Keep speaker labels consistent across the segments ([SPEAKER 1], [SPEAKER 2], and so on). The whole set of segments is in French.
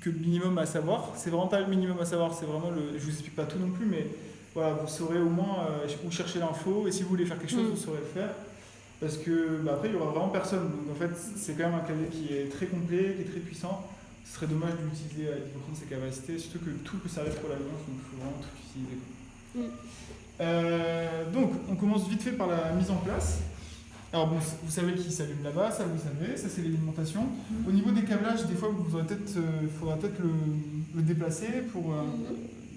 [SPEAKER 1] que le minimum à savoir. C'est vraiment pas le minimum à savoir, c'est vraiment le. Je vous explique pas tout non plus, mais voilà, vous saurez au moins où chercher l'info, et si vous voulez faire quelque chose, vous saurez le faire. Parce que après, il y aura vraiment personne. Donc en fait, c'est quand même un clavier qui est très complet, qui est très puissant. Ce serait dommage d'utiliser à 10% de ses capacités, surtout que tout peut servir pour l'alliance, donc il faut vraiment tout utiliser. Donc, on commence vite fait par la mise en place. Alors bon, vous savez qui s'allume là-bas, ça vous savez, ça c'est l'alimentation. Au niveau des câblages, des fois, vous aurez faudra peut-être le déplacer pour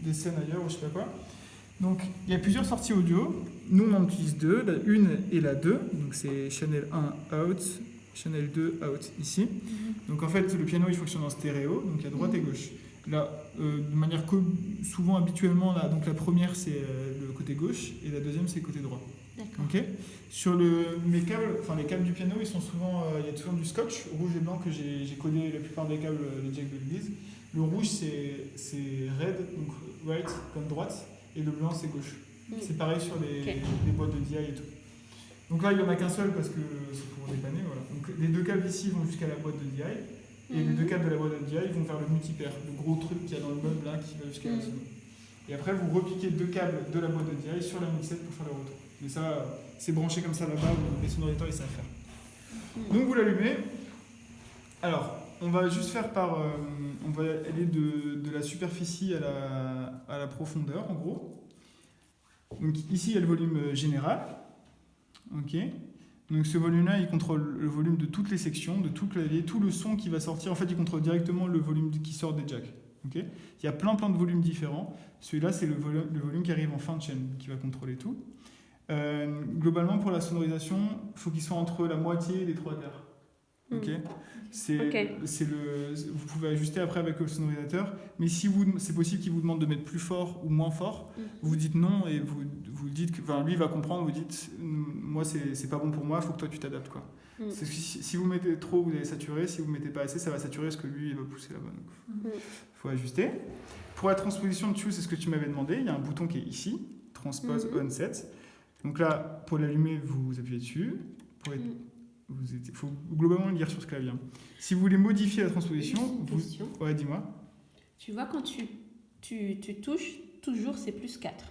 [SPEAKER 1] des scènes ailleurs ou je sais pas quoi. Donc, il y a plusieurs sorties audio. Nous, on en utilise deux, la 1 et la 2. Donc, c'est channel 1 out, channel 2 out ici. Donc, en fait, le piano, il fonctionne en stéréo, donc il y a droite et gauche. Là, de manière souvent habituellement, là, donc la première, c'est le côté gauche et la deuxième, c'est le côté droit.
[SPEAKER 2] D'accord.
[SPEAKER 1] Okay. Sur mes câbles, les câbles du piano, ils sont souvent, il y a toujours du scotch rouge et blanc que j'ai codé la plupart des câbles, les jacks de l'église. Le rouge, c'est red, donc right, comme droite. Et le blanc, c'est gauche. C'est pareil sur les boîtes de DI et tout. Donc là, il n'y en a qu'un seul parce que c'est pour dépanner. Voilà. Donc les deux câbles ici vont jusqu'à la boîte de DI. Et les deux câbles de la boîte de DI vont vers le multipair, le gros truc qu'il y a dans le meuble là qui va jusqu'à la seconde. Et après, vous repiquez deux câbles de la boîte de DI sur la mixette pour faire le retour. Mais ça, c'est branché comme ça là-bas, les sonorisateurs, ils savent faire. Donc vous l'allumez. Alors, on va juste faire on va aller de la superficie à la profondeur, en gros. Donc ici, il y a le volume général. Ok. Donc ce volume-là, il contrôle le volume de toutes les sections, de tout le clavier, tout le son qui va sortir. En fait, il contrôle directement le volume qui sort des jacks. Okay. Il y a plein de volumes différents. Celui-là, c'est le volume qui arrive en fin de chaîne, qui va contrôler tout. Globalement, pour la sonorisation, il faut qu'il soit entre la moitié et les trois quarts. Okay. Vous pouvez ajuster après avec le sonorisateur, mais si c'est possible qu'il vous demande de mettre plus fort ou moins fort, vous dites non et vous dites que, lui il va comprendre, vous dites moi c'est pas bon pour moi, il faut que toi tu t'adaptes quoi. Si vous mettez trop, vous allez saturer, si vous mettez pas assez, ça va saturer parce que lui il va pousser là-bas. Il faut ajuster. Pour la transposition de Tue, c'est ce que tu m'avais demandé, il y a un bouton qui est ici, transpose on set. Donc là, pour l'allumer, vous appuyez dessus. Il faut globalement le lire sur ce clavier. Si vous voulez modifier la transposition, ouais, dis-moi.
[SPEAKER 2] Tu vois, quand tu touches, toujours c'est plus 4.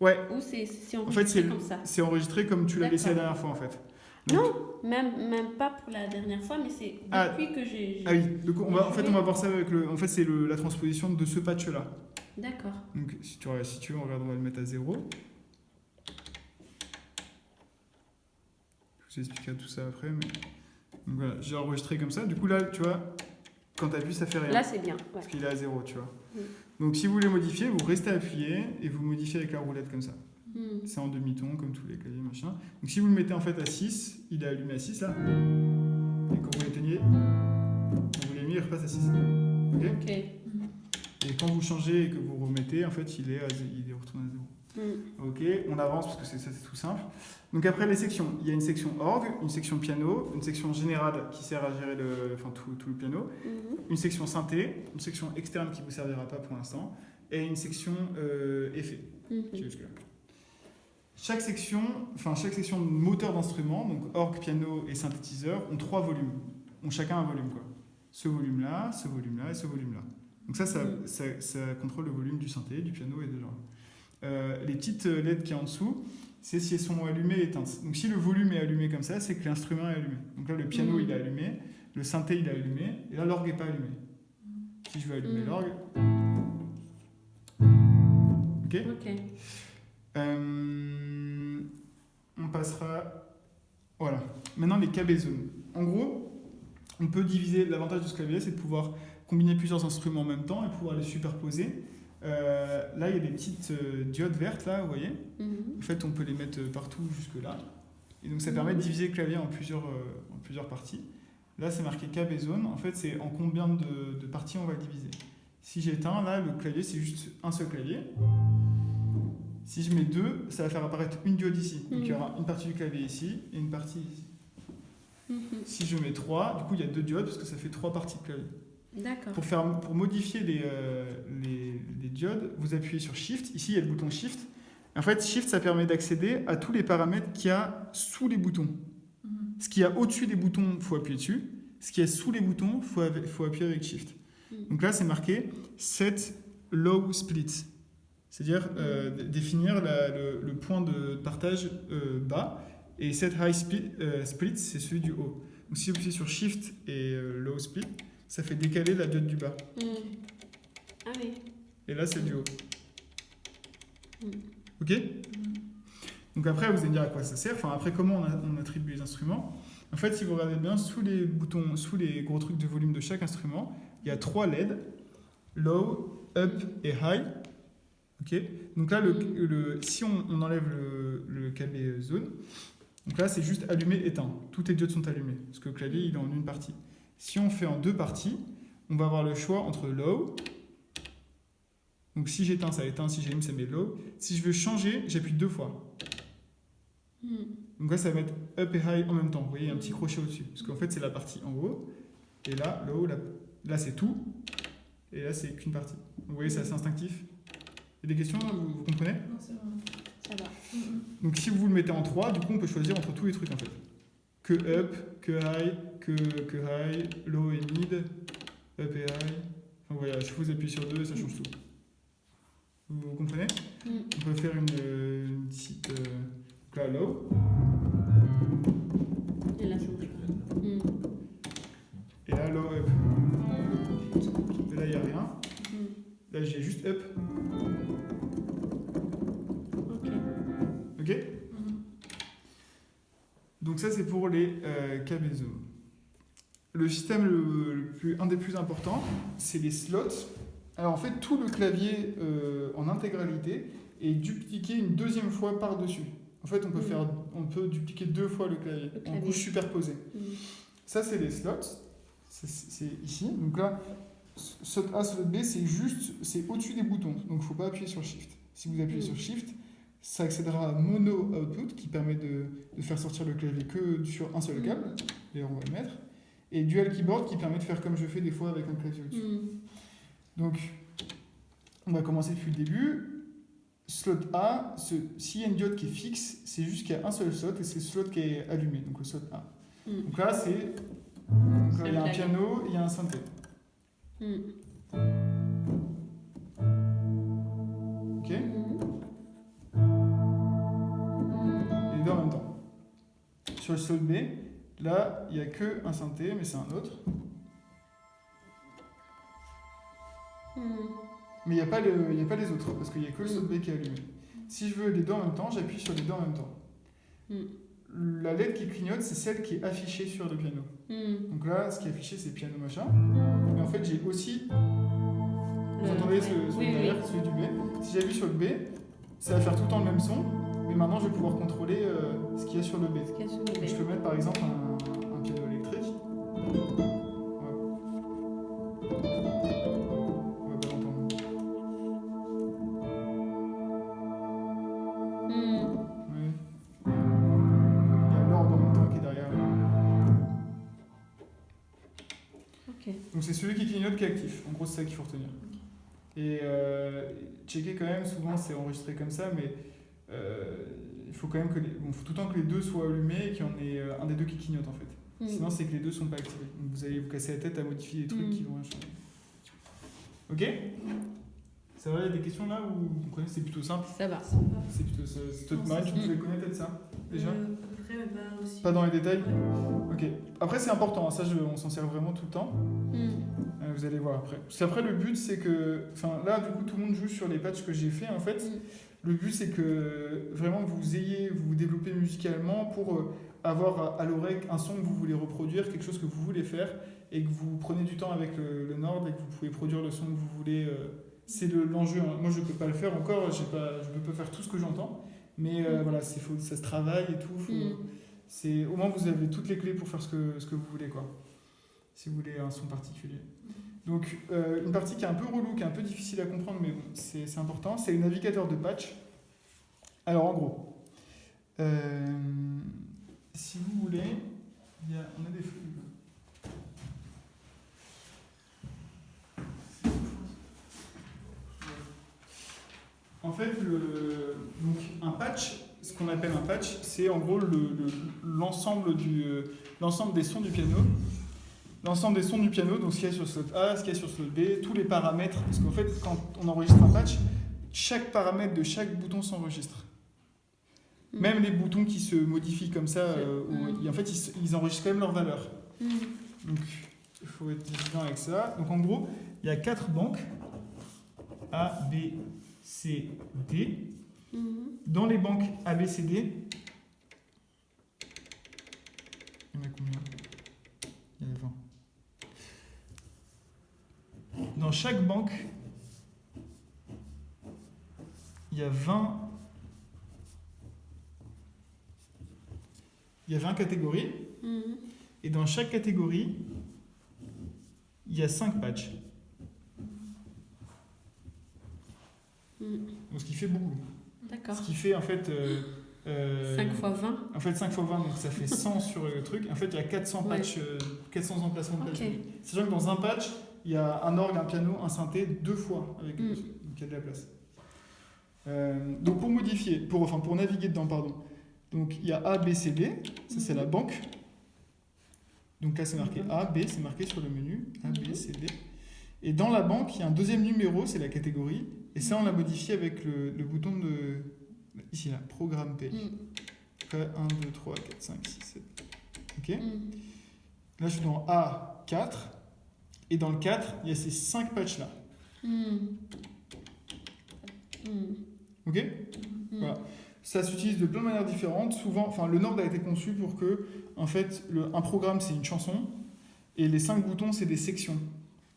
[SPEAKER 1] Ouais.
[SPEAKER 2] Ou c'est enregistré comme ça.
[SPEAKER 1] C'est enregistré comme tu l'as laissé la dernière fois en fait.
[SPEAKER 2] Donc, non, même pas pour la dernière fois, mais c'est depuis que j'ai.
[SPEAKER 1] Ah oui, donc on va voir ça avec En fait, c'est la transposition de ce patch-là.
[SPEAKER 2] D'accord.
[SPEAKER 1] Donc si tu veux, regarde, on va le mettre à 0. Je vous expliquerai tout ça après, mais donc voilà, j'ai enregistré comme ça. Du coup là, tu vois, quand tu appuies, ça fait rien.
[SPEAKER 2] Là, c'est bien. Ouais.
[SPEAKER 1] Parce qu'il est à 0, tu vois. Donc si vous voulez modifier, vous restez appuyé et vous modifiez avec la roulette comme ça. C'est en demi-ton, comme tous les claviers, machin. Donc si vous le mettez en fait à 6, il est allumé à 6 là. Et quand vous l'éteignez, vous l'avez mis, il repasse à 6. Ok. Et quand vous changez et que vous remettez, en fait, il est retourné à 0. Ok, on avance parce que c'est tout simple. Donc après les sections, il y a une section orgue, une section piano, une section générale qui sert à gérer tout le piano, une section synthé, une section externe qui ne vous servira pas pour l'instant, et une section effet. Chaque section de moteur d'instrument, donc orgue, piano et synthétiseur, ont 3 volumes, ont chacun un volume quoi. Ce volume-là, ce volume-là et ce volume-là. Donc ça contrôle le volume du synthé, du piano et de l'orgue. Les petites LED qui est en dessous, c'est si elles sont allumées et éteintes. Donc si le volume est allumé comme ça, c'est que l'instrument est allumé. Donc là, le piano il est allumé, le synthé il est allumé, et là l'orgue n'est pas allumé. Si je veux allumer l'orgue. Ok. On passera. Voilà. Maintenant les KB zones. En gros, on peut diviser. L'avantage de ce clavier, c'est de pouvoir combiner plusieurs instruments en même temps et pouvoir les superposer. Là, il y a des petites diodes vertes, là, vous voyez. En fait, on peut les mettre partout jusque là. Et donc, ça permet de diviser le clavier en plusieurs parties. Là, c'est marqué KB zone. En fait, c'est en combien de parties on va le diviser. Si j'éteins, là, le clavier, c'est juste un seul clavier. Si je mets 2, ça va faire apparaître une diode ici. Donc, il y aura une partie du clavier ici et une partie ici. Si je mets 3, du coup, il y a 2 diodes parce que ça fait 3 parties de clavier.
[SPEAKER 2] D'accord.
[SPEAKER 1] Pour modifier les diodes, vous appuyez sur Shift. Ici, il y a le bouton Shift. En fait, Shift, ça permet d'accéder à tous les paramètres qu'il y a sous les boutons. Ce qu'il y a au-dessus des boutons, il faut appuyer dessus. Ce qu'il y a sous les boutons, il faut appuyer avec Shift. Donc là, c'est marqué set low split. C'est-à-dire définir le point de partage bas. Et set high split, c'est celui du haut. Donc si vous appuyez sur shift et low split, ça fait décaler la diode du bas.
[SPEAKER 2] Ah oui.
[SPEAKER 1] Et là, c'est du haut. Ok? Donc après, vous allez me dire à quoi ça sert. Enfin, après, comment on attribue les instruments. En fait, si vous regardez bien, sous les boutons, sous les gros trucs de volume de chaque instrument, il y a 3 LED. Low, up et high. Ok? Donc là, si on enlève le KB zone, donc là, c'est juste allumé, éteint. Toutes les diodes sont allumées, parce que le clavier, il est en une partie. Si on fait en 2 parties, on va avoir le choix entre low. Donc si j'éteins, ça éteint. Si j'allume, ça met low. Si je veux changer, j'appuie 2 fois. Donc là, ça va mettre up et high en même temps. Vous voyez, il y a un petit crochet au-dessus. Parce qu'en fait, c'est la partie en haut. Et là, low, là c'est tout. Et là, c'est qu'une partie. Vous voyez, c'est assez instinctif. Il y a des questions, vous comprenez?
[SPEAKER 3] Non, c'est vrai.
[SPEAKER 2] Ça va.
[SPEAKER 1] Donc si vous le mettez en 3, du coup, on peut choisir entre tous les trucs en fait. Que up, que high, que high, low et mid, up et high. Enfin voilà, je vous appuie sur 2, ça change tout. Vous comprenez? On peut faire une petite. Donc là, low.
[SPEAKER 2] Et là, ça marche pas.
[SPEAKER 1] Et là, low, up. Et là, il n'y a rien. Là, j'ai juste up. Ok? Donc ça, c'est pour les KB zones. Le système un des plus importants, c'est les slots. Alors en fait, tout le clavier en intégralité est dupliqué une deuxième fois par-dessus. En fait, on peut dupliquer 2 fois le clavier en couche superposée. Ça, c'est les slots. C'est ici. Donc là, slot A, slot B, c'est au-dessus des boutons. Donc il ne faut pas appuyer sur Shift. Si vous appuyez sur Shift, ça accédera à Mono Output qui permet de faire sortir le clavier que sur un seul câble. D'ailleurs, on va le mettre. Et Dual Keyboard qui permet de faire comme je fais des fois avec un clavier au-dessus. Donc, on va commencer depuis le début. Slot A, s'il y a une diode qui est fixe, c'est juste qu'il y a un seul slot et c'est le slot qui est allumé, donc le slot A. Donc là, il y a un piano, il y a un synthé. Ok? Et les deux en même temps. Sur le slot B, là, il n'y a qu'un synthé, mais c'est un autre. Mais il n'y a pas les autres, parce qu'il n'y a que le slot B qui est allumé. Si je veux les deux en même temps, j'appuie sur les deux en même temps. La LED qui clignote, c'est celle qui est affichée sur le piano. Donc là, ce qui est affiché, c'est piano machin. Mais en fait, j'ai aussi... Vous entendez celui derrière, celui du B. Si j'appuie sur le B, ça va faire tout le temps le même son. Mais maintenant, je vais pouvoir contrôler ce qu'il y a sur le B. Donc, je peux mettre par exemple un piano électrique. Donc c'est celui qui clignote qui est actif. En gros, c'est ça qu'il faut retenir. Et checker quand même, souvent c'est enregistré comme ça, mais il faut quand même faut tout le temps que les deux soient allumés et qu'il y en ait un des deux qui clignote en fait. Sinon, c'est que les deux sont pas activés. Donc vous allez vous casser la tête à modifier des trucs qui vont rien changer. Ok? Ça va, il y a des questions là ou vous comprenez? C'est plutôt simple.
[SPEAKER 2] Ça va.
[SPEAKER 1] C'est plutôt ça. C'est tout mal. Tu devais connaître peut-être ça déjà?
[SPEAKER 3] À peu près, mais pas aussi.
[SPEAKER 1] Pas dans les détails? Ok. Après, c'est important. Hein. Ça, on s'en sert vraiment tout le temps. Vous allez voir après. Parce qu'après, le but, c'est que... Enfin, là, du coup, tout le monde joue sur les patchs que j'ai fait, en fait. Le but, c'est que vraiment, vous développez musicalement pour avoir à l'oreille un son que vous voulez reproduire, quelque chose que vous voulez faire, et que vous prenez du temps avec le Nord et que vous pouvez produire le son que vous voulez. C'est l'enjeu. Hein. Moi, je ne peux pas le faire encore. Je ne peux pas faire tout ce que j'entends. Mais voilà, ça se travaille et tout. Au moins, vous avez toutes les clés pour faire ce que vous voulez, quoi. Si vous voulez un son particulier. Donc, une partie qui est un peu relou, qui est un peu difficile à comprendre, mais bon, c'est important, c'est le navigateur de patch. Alors, en gros, si vous voulez, on a des flux. En fait, donc, un patch, ce qu'on appelle un patch, c'est en gros l'ensemble des sons du piano l'ensemble des sons du piano, donc ce qu'il y a sur slot A, ce qu'il y a sur slot B, tous les paramètres, parce qu'en fait, quand on enregistre un patch, chaque paramètre de chaque bouton s'enregistre. Même les boutons qui se modifient comme ça, en fait, ils enregistrent quand même leur valeur. Donc, il faut être vigilant avec ça. Donc, en gros, il y a 4 banques, A, B, C, D. Dans les banques A, B, C, D, il y en a combien? Il y en a 20. Dans chaque banque, il y a 20 catégories. Et dans chaque catégorie, il y a 5 patchs. Donc, ce qui fait beaucoup.
[SPEAKER 2] D'accord.
[SPEAKER 1] Ce qui fait en fait.
[SPEAKER 2] 5 fois 20.
[SPEAKER 1] En fait, 5 fois 20, donc ça fait 100 sur le truc. En fait, il y a 400 patchs, 400 emplacements de patchs. Sachant que dans un patch, il y a un orgue, un piano, un synthé, 2 fois avec le truc. Donc il y a de la place. Donc pour modifier, pour naviguer dedans, pardon. Donc il y a A, B, C, D. Ça, c'est la banque. Donc là, c'est marqué A, B, c'est marqué sur le menu. A, B, C, D. Et dans la banque, il y a un deuxième numéro, c'est la catégorie. Et ça, on l'a modifié avec le bouton de. Ici, là, programme P. 1, 2, 3, 4, 5, 6, 7. Ok. Là, je suis dans A4. Et dans le 4, il y a ces 5 patchs-là. Ok. Voilà. Ça s'utilise de plein de manières différentes. Souvent, le Nord a été conçu pour que, en fait, un programme, c'est une chanson. Et les 5 boutons, c'est des sections.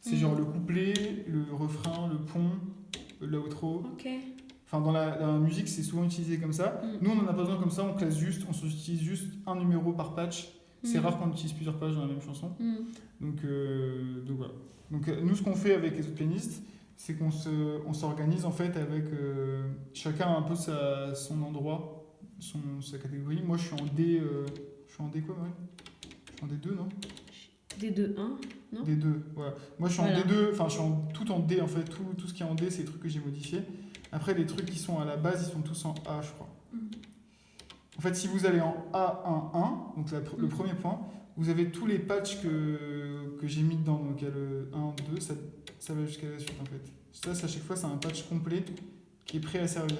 [SPEAKER 1] C'est genre le couplet, le refrain, le pont, l'outro.
[SPEAKER 2] Ok.
[SPEAKER 1] Enfin, dans la musique, c'est souvent utilisé comme ça. Nous, on n'en a pas besoin comme ça, on classe juste, on utilise juste un numéro par patch. C'est rare qu'on utilise plusieurs patchs dans la même chanson. Donc voilà. Donc nous, ce qu'on fait avec les autres pianistes, c'est qu'on s'organise en fait avec chacun a un peu son endroit, sa catégorie. Moi, je suis en D. Je suis en D quoi, Marie? Je suis en D2, non?
[SPEAKER 2] D2, 1, non?
[SPEAKER 1] D2, voilà. Moi, je suis en D2, enfin, je suis tout en D en fait. Tout ce qui est en D, c'est les trucs que j'ai modifiés. Après, les trucs qui sont à la base, ils sont tous en A, je crois. En fait, si vous allez en A1, 1, donc le premier point, vous avez tous les patchs que j'ai mis dedans. Donc, il y a le 1, 2, ça va jusqu'à la suite, en fait. Ça, à chaque fois, c'est un patch complet qui est prêt à servir.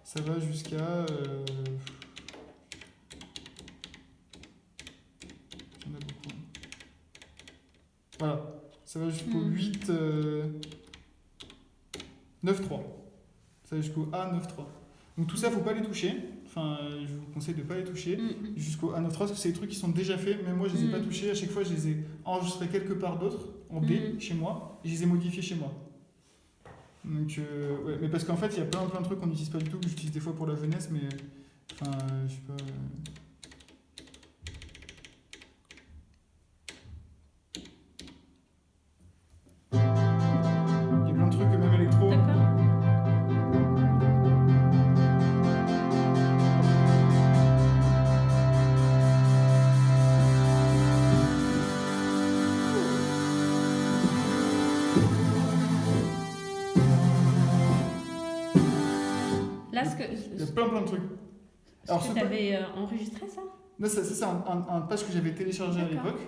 [SPEAKER 1] Ça va jusqu'à... J'en ai beaucoup. Voilà. Ça va jusqu'au 8... 9.3. Ça va jusqu'au A9.3. Donc tout ça, il ne faut pas les toucher. Enfin, je vous conseille de ne pas les toucher jusqu'au A9.3 parce que c'est des trucs qui sont déjà faits. Même moi, je ne les ai pas touchés. À chaque fois, je les ai enregistrés quelque part d'autre, en B, chez moi, et je les ai modifiés chez moi. Donc, ouais. Mais parce qu'en fait, il y a plein de trucs qu'on n'utilise pas du tout, que j'utilise des fois pour la jeunesse, mais... Enfin, je sais pas... Il y a plein de trucs, même électro.
[SPEAKER 2] Là,
[SPEAKER 1] Il y a plein de trucs.
[SPEAKER 2] Alors, tu avais enregistré ça?
[SPEAKER 1] Non, ça c'est un patch que j'avais téléchargé à l'époque.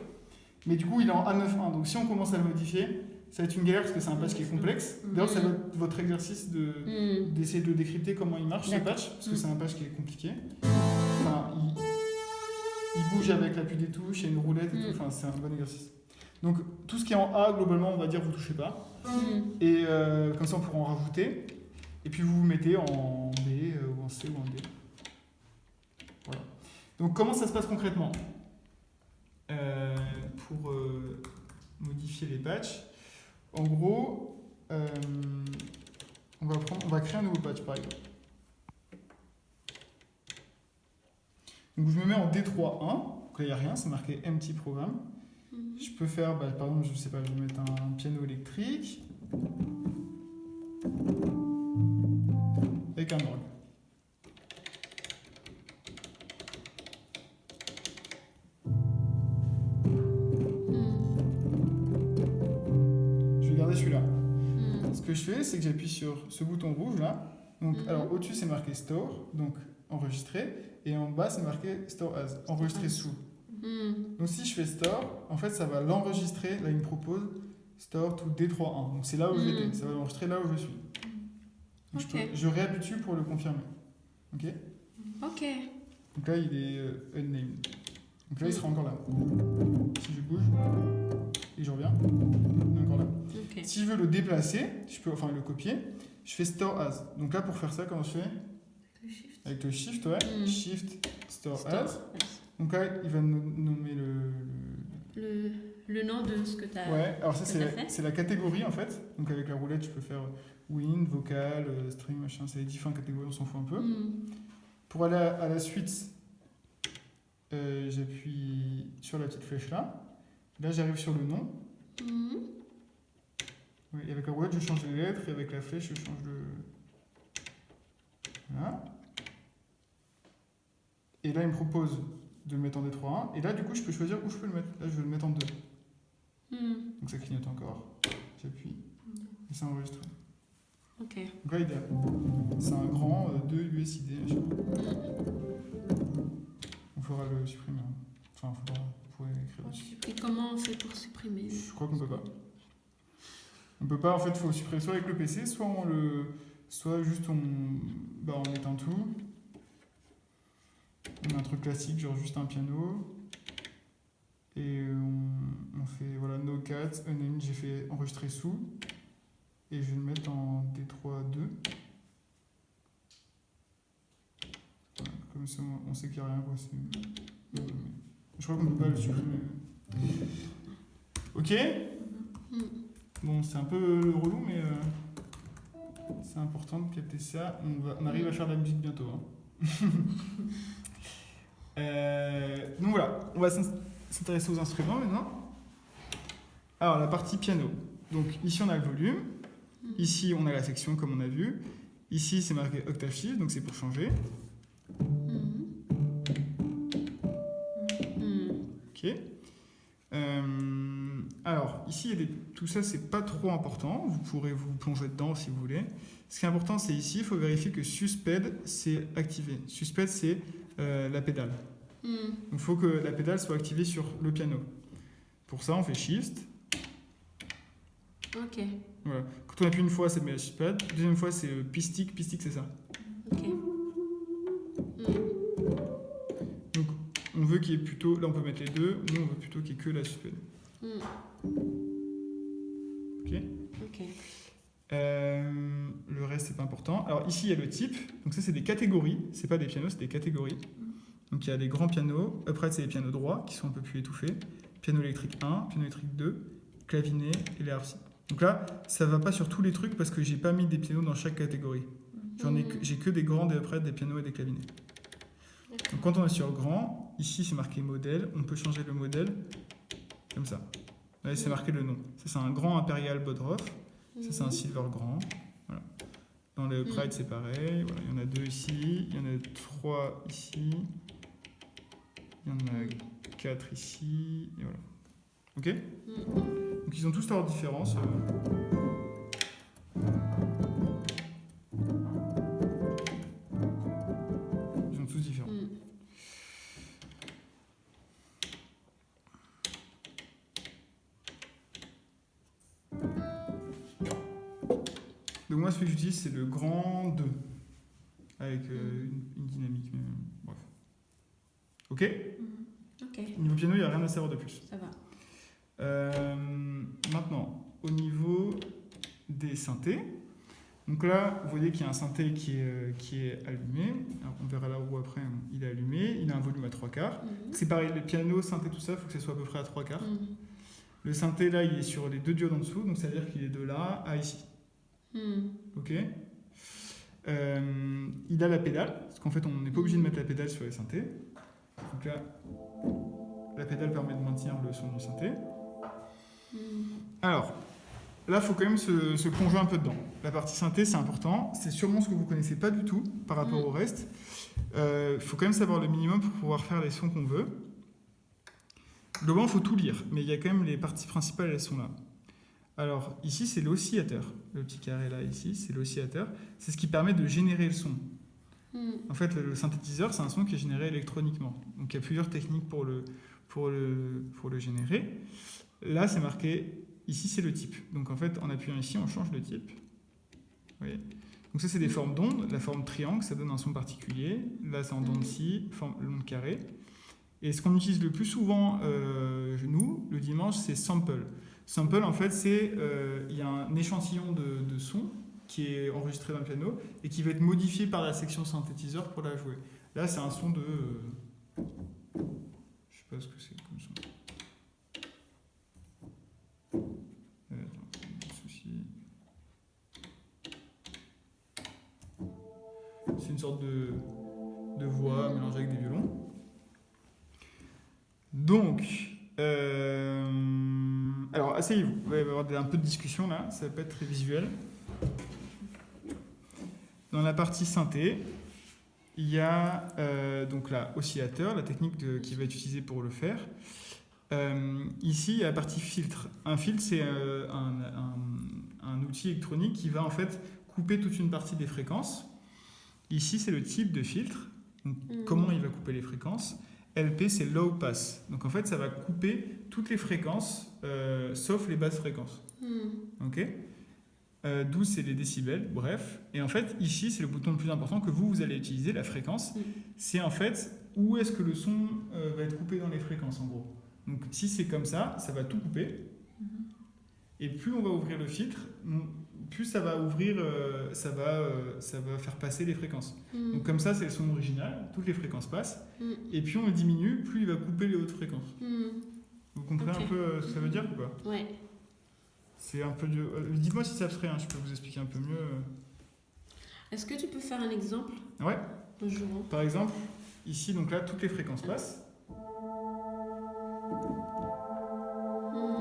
[SPEAKER 1] Mais du coup, il est en A9.1. Donc si on commence à le modifier, ça va être une galère parce que c'est un patch qui est complexe. D'ailleurs, ça va être votre exercice d'essayer de décrypter comment il marche ce patch, parce que c'est un patch qui est compliqué. Enfin, il bouge avec l'appui des touches, il y a une roulette et tout. Enfin, c'est un bon exercice. Donc tout ce qui est en A, globalement, on va dire vous touchez pas. Et comme ça, on pourra en rajouter. Et puis vous mettez en B ou en C ou en D. Voilà. Donc comment ça se passe concrètement pour modifier les patchs? En gros, on va créer un nouveau patch par exemple. Donc je me mets en D3.1, donc là il n'y a rien, c'est marqué Empty Programme. Je peux faire, par exemple, je sais pas, je vais mettre un piano électrique avec un orgue. Je vais garder celui-là. Ce que je fais, c'est que j'appuie sur ce bouton rouge là. Donc, alors au-dessus c'est marqué Store, donc enregistrer, et en bas c'est marqué Store As, enregistrer sous. Donc si je fais store, en fait ça va l'enregistrer. Là il me propose store to D31. Donc c'est là où j'étais. Ça va l'enregistrer là où je suis. Donc
[SPEAKER 2] Ok.
[SPEAKER 1] je réappuie pour le confirmer. Ok.
[SPEAKER 2] Ok.
[SPEAKER 1] Donc là il est unnamed. Donc là il sera encore là. Si je bouge et je reviens, il est encore là.
[SPEAKER 2] Ok.
[SPEAKER 1] Si je veux le déplacer, je peux enfin le copier. Je fais store as. Donc là pour faire ça, comment je fais?
[SPEAKER 3] Le shift.
[SPEAKER 1] Avec le shift, ouais. Shift store as.
[SPEAKER 2] Store.
[SPEAKER 1] Donc là il va nommer
[SPEAKER 2] Le nom de ce que tu as.
[SPEAKER 1] Ouais, alors ça
[SPEAKER 2] que t'as fait
[SPEAKER 1] c'est la catégorie en fait. Donc avec la roulette, je peux faire wind, vocal, string, machin, c'est les différentes catégories, on s'en fout un peu. Pour aller à la suite, j'appuie sur la petite flèche là. Là, j'arrive sur le nom. Ouais, et avec la roulette, je change les lettres et avec la flèche, je change le. Voilà. Et là, il me propose de le mettre en D3.1. Et là, du coup, je peux choisir où je peux le mettre. Là, je veux le mettre en 2. Donc ça clignote encore. J'appuie. Et ça enregistre.
[SPEAKER 2] Ok.
[SPEAKER 1] Donc là, idéal. C'est un grand 2 USID. On faudra le supprimer. Enfin, vous pourrez écrire dessus.
[SPEAKER 2] Et comment on fait pour supprimer?
[SPEAKER 1] Je crois qu'on peut pas. On peut pas, en fait, il faut supprimer soit avec le PC, soit on le. Soit juste on éteint tout. On a un truc classique, genre juste un piano. Et on fait voilà, no cat, unnamed, j'ai fait enregistrer sous. Et je vais le mettre en D3.2. Voilà, comme ça, on sait qu'il n'y a rien. Quoi, je crois qu'on ne peut pas le supprimer. Ok. Bon, c'est un peu relou, mais c'est important de capter ça. On arrive à faire de la musique bientôt. Hein. Donc voilà, on va s'intéresser aux instruments maintenant. Alors, la partie piano. Donc ici, on a le volume. Ici, on a la section, comme on a vu. Ici, c'est marqué octave shift, donc c'est pour changer. Ok. Alors, ici, il y a tout ça, c'est pas trop important. Vous pourrez vous plonger dedans si vous voulez. Ce qui est important, c'est ici, il faut vérifier que suspend, c'est activé. Suspend, c'est la pédale. Donc, il faut que la pédale soit activée sur le piano. Pour ça, on fait shift.
[SPEAKER 2] Ok.
[SPEAKER 1] Voilà. Quand on appuie une fois, ça met la suspend. Deuxième fois, c'est pistic. Pistic, c'est ça.
[SPEAKER 2] Ok.
[SPEAKER 1] Donc, on veut qu'il y ait plutôt... Là, on peut mettre les deux. Nous, on veut plutôt qu'il y ait que la suspend. Ok.
[SPEAKER 2] Ok.
[SPEAKER 1] Le reste, c'est pas important. Alors, ici, il y a le type. Donc, ça, c'est des catégories. C'est pas des pianos, c'est des catégories. Donc, il y a les grands pianos. Après, c'est les pianos droits, qui sont un peu plus étouffés. Piano électrique 1, piano électrique 2, clavinet et les harpsies. Donc là, ça va pas sur tous les trucs parce que j'ai pas mis des pianos dans chaque catégorie. J'ai que des grands et après des pianos et des clavinets. Donc quand on est sur le grand, ici c'est marqué modèle, on peut changer le modèle comme ça. Là c'est marqué le nom. Ça c'est un grand impérial Bodrov, ça c'est un silver grand. Voilà. Dans le Pride c'est pareil, voilà. Il y en a 2 ici, il y en a 3 ici, il y en a 4 ici, et voilà. Ok? Donc ils ont tous leurs différences. Ils sont tous différents. Donc moi ce que j'utilise c'est le grand 2 avec une dynamique. Bref. Ok?
[SPEAKER 2] Ok.
[SPEAKER 1] Niveau piano il n'y a rien à savoir de plus.
[SPEAKER 2] Ça va.
[SPEAKER 1] Maintenant, au niveau des synthés, donc là, vous voyez qu'il y a un synthé qui est allumé. Alors, on verra la roue après, il est allumé. Il a un volume à 3/4. C'est pareil, les pianos, synthé, tout ça, il faut que ça soit à peu près à 3/4. Le synthé, là, il est sur les 2 diodes en dessous, donc ça veut dire qu'il est de là à ici. Ok. Il a la pédale, parce qu'en fait, on n'est pas obligé de mettre la pédale sur les synthés. Donc là, la pédale permet de maintenir le son du synthé. Alors, là, il faut quand même se plonger un peu dedans. La partie synthé, c'est important. C'est sûrement ce que vous ne connaissez pas du tout par rapport au reste. Il faut quand même savoir le minimum pour pouvoir faire les sons qu'on veut. Globalement, il faut tout lire, mais il y a quand même les parties principales, elles sont là. Alors, ici, c'est l'oscillateur. Le petit carré là, ici, c'est l'oscillateur. C'est ce qui permet de générer le son. En fait, le synthétiseur, c'est un son qui est généré électroniquement. Donc, il y a plusieurs techniques pour pour le générer. Là, c'est marqué, ici, c'est le type. Donc, en fait, en appuyant ici, on change le type. Vous voyez ? Donc, ça, c'est des formes d'ondes. La forme triangle, ça donne un son particulier. Là, c'est en dents de scie, forme onde carrée. Et ce qu'on utilise le plus souvent, nous, le dimanche, c'est sample. Sample, en fait, c'est il y a un échantillon de son qui est enregistré dans le piano et qui va être modifié par la section synthétiseur pour la jouer. Là, c'est un son de... je sais pas ce que c'est comme son. C'est une sorte de voix mélangée avec des violons. Donc, alors asseyez-vous, il va y avoir un peu de discussion là, ça va pas être très visuel. Dans la partie synthé, il y a donc là, oscillateur, la technique qui va être utilisée pour le faire. Ici, il y a la partie filtre. Un filtre, c'est un outil électronique qui va en fait couper toute une partie des fréquences. Ici, c'est le type de filtre. Donc, comment il va couper les fréquences. LP, c'est low pass. Donc en fait, ça va couper toutes les fréquences, sauf les basses fréquences. Ok ? 12, c'est les décibels, bref. Et en fait, ici, c'est le bouton le plus important que vous allez utiliser, la fréquence. C'est en fait où est-ce que le son va être coupé dans les fréquences, en gros. Donc si c'est comme ça va tout couper. Et plus on va ouvrir le filtre, plus ça va ouvrir, ça va faire passer les fréquences. Donc comme ça, c'est le son original, toutes les fréquences passent. Et plus on le diminue, plus il va couper les hautes fréquences. Vous comprenez un peu ce que ça veut dire ou pas ?
[SPEAKER 2] Ouais.
[SPEAKER 1] C'est un peu dur. Dites-moi si c'est abstrait, je peux vous expliquer un peu mieux.
[SPEAKER 2] Est-ce que tu peux faire un exemple ?
[SPEAKER 1] Ouais.
[SPEAKER 2] Bonjour.
[SPEAKER 1] Par exemple, ici, donc là, toutes les fréquences passent.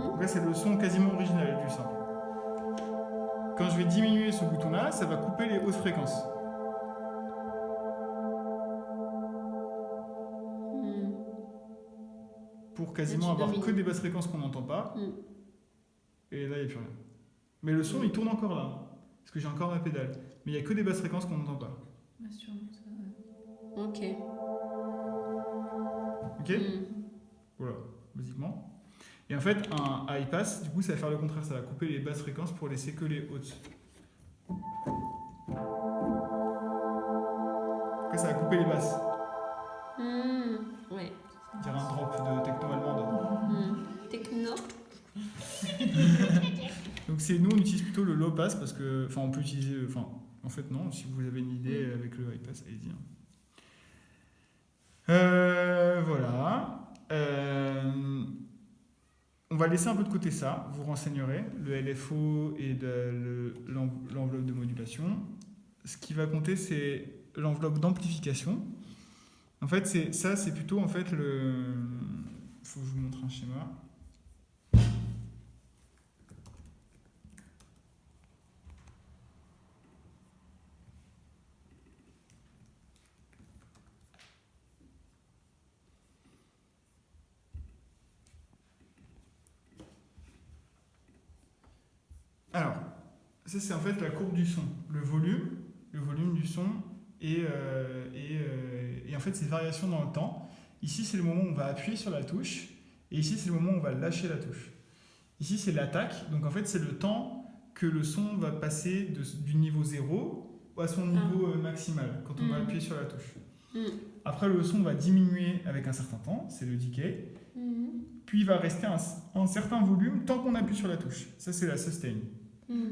[SPEAKER 1] Donc là, c'est le son quasiment original du simple. Quand je vais diminuer ce bouton-là, ça va couper les hautes fréquences. Pour quasiment avoir que des basses fréquences qu'on n'entend pas. Et là, il n'y a plus rien. Mais le son, il tourne encore là. Parce que j'ai encore ma pédale. Mais il n'y a que des basses fréquences qu'on n'entend pas.
[SPEAKER 3] Bah, sûrement ça, ouais.
[SPEAKER 2] Ok.
[SPEAKER 1] Ok ? Voilà, basiquement. Et en fait, un high pass, du coup, ça va faire le contraire. Ça va couper les basses fréquences pour laisser que les hautes. Après, ça va couper les basses.
[SPEAKER 2] Ouais.
[SPEAKER 1] On dirait un drop de techno allemande.
[SPEAKER 2] Techno.
[SPEAKER 1] Donc nous on utilise plutôt le low pass parce que, on peut utiliser, en fait non, si vous avez une idée avec le high pass, allez-y. Voilà. On va laisser un peu de côté ça, vous renseignerez, le LFO et l'enveloppe de modulation. Ce qui va compter, c'est l'enveloppe d'amplification. En fait, c'est plutôt en fait faut que je vous montre un schéma. Alors, ça c'est en fait la courbe du son, le volume du son et en fait ces variations dans le temps. Ici c'est le moment où on va appuyer sur la touche et ici c'est le moment où on va lâcher la touche. Ici c'est l'attaque, donc en fait c'est le temps que le son va passer du niveau 0 à son niveau maximal quand on va appuyer sur la touche. Après le son va diminuer avec un certain temps, c'est le decay, puis il va rester un certain volume tant qu'on appuie sur la touche. Ça c'est la sustain.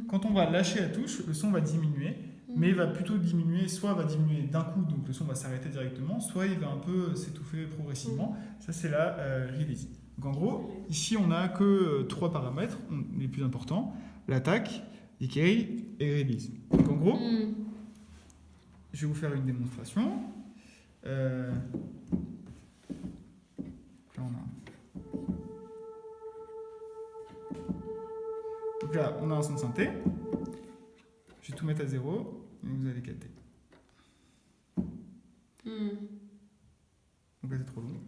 [SPEAKER 1] Quand on va lâcher la touche, le son va diminuer, mais il va plutôt diminuer, soit va diminuer d'un coup, donc le son va s'arrêter directement, soit il va un peu s'étouffer progressivement. Ça, c'est la release. Donc en gros, ici, on n'a que 3 paramètres, les plus importants, l'attaque, decay et release. Donc en gros, je vais vous faire une démonstration. Là, on a... Donc là, on a un son de synthé. Je vais tout mettre à 0 et vous allez capter. Donc là, c'est trop long.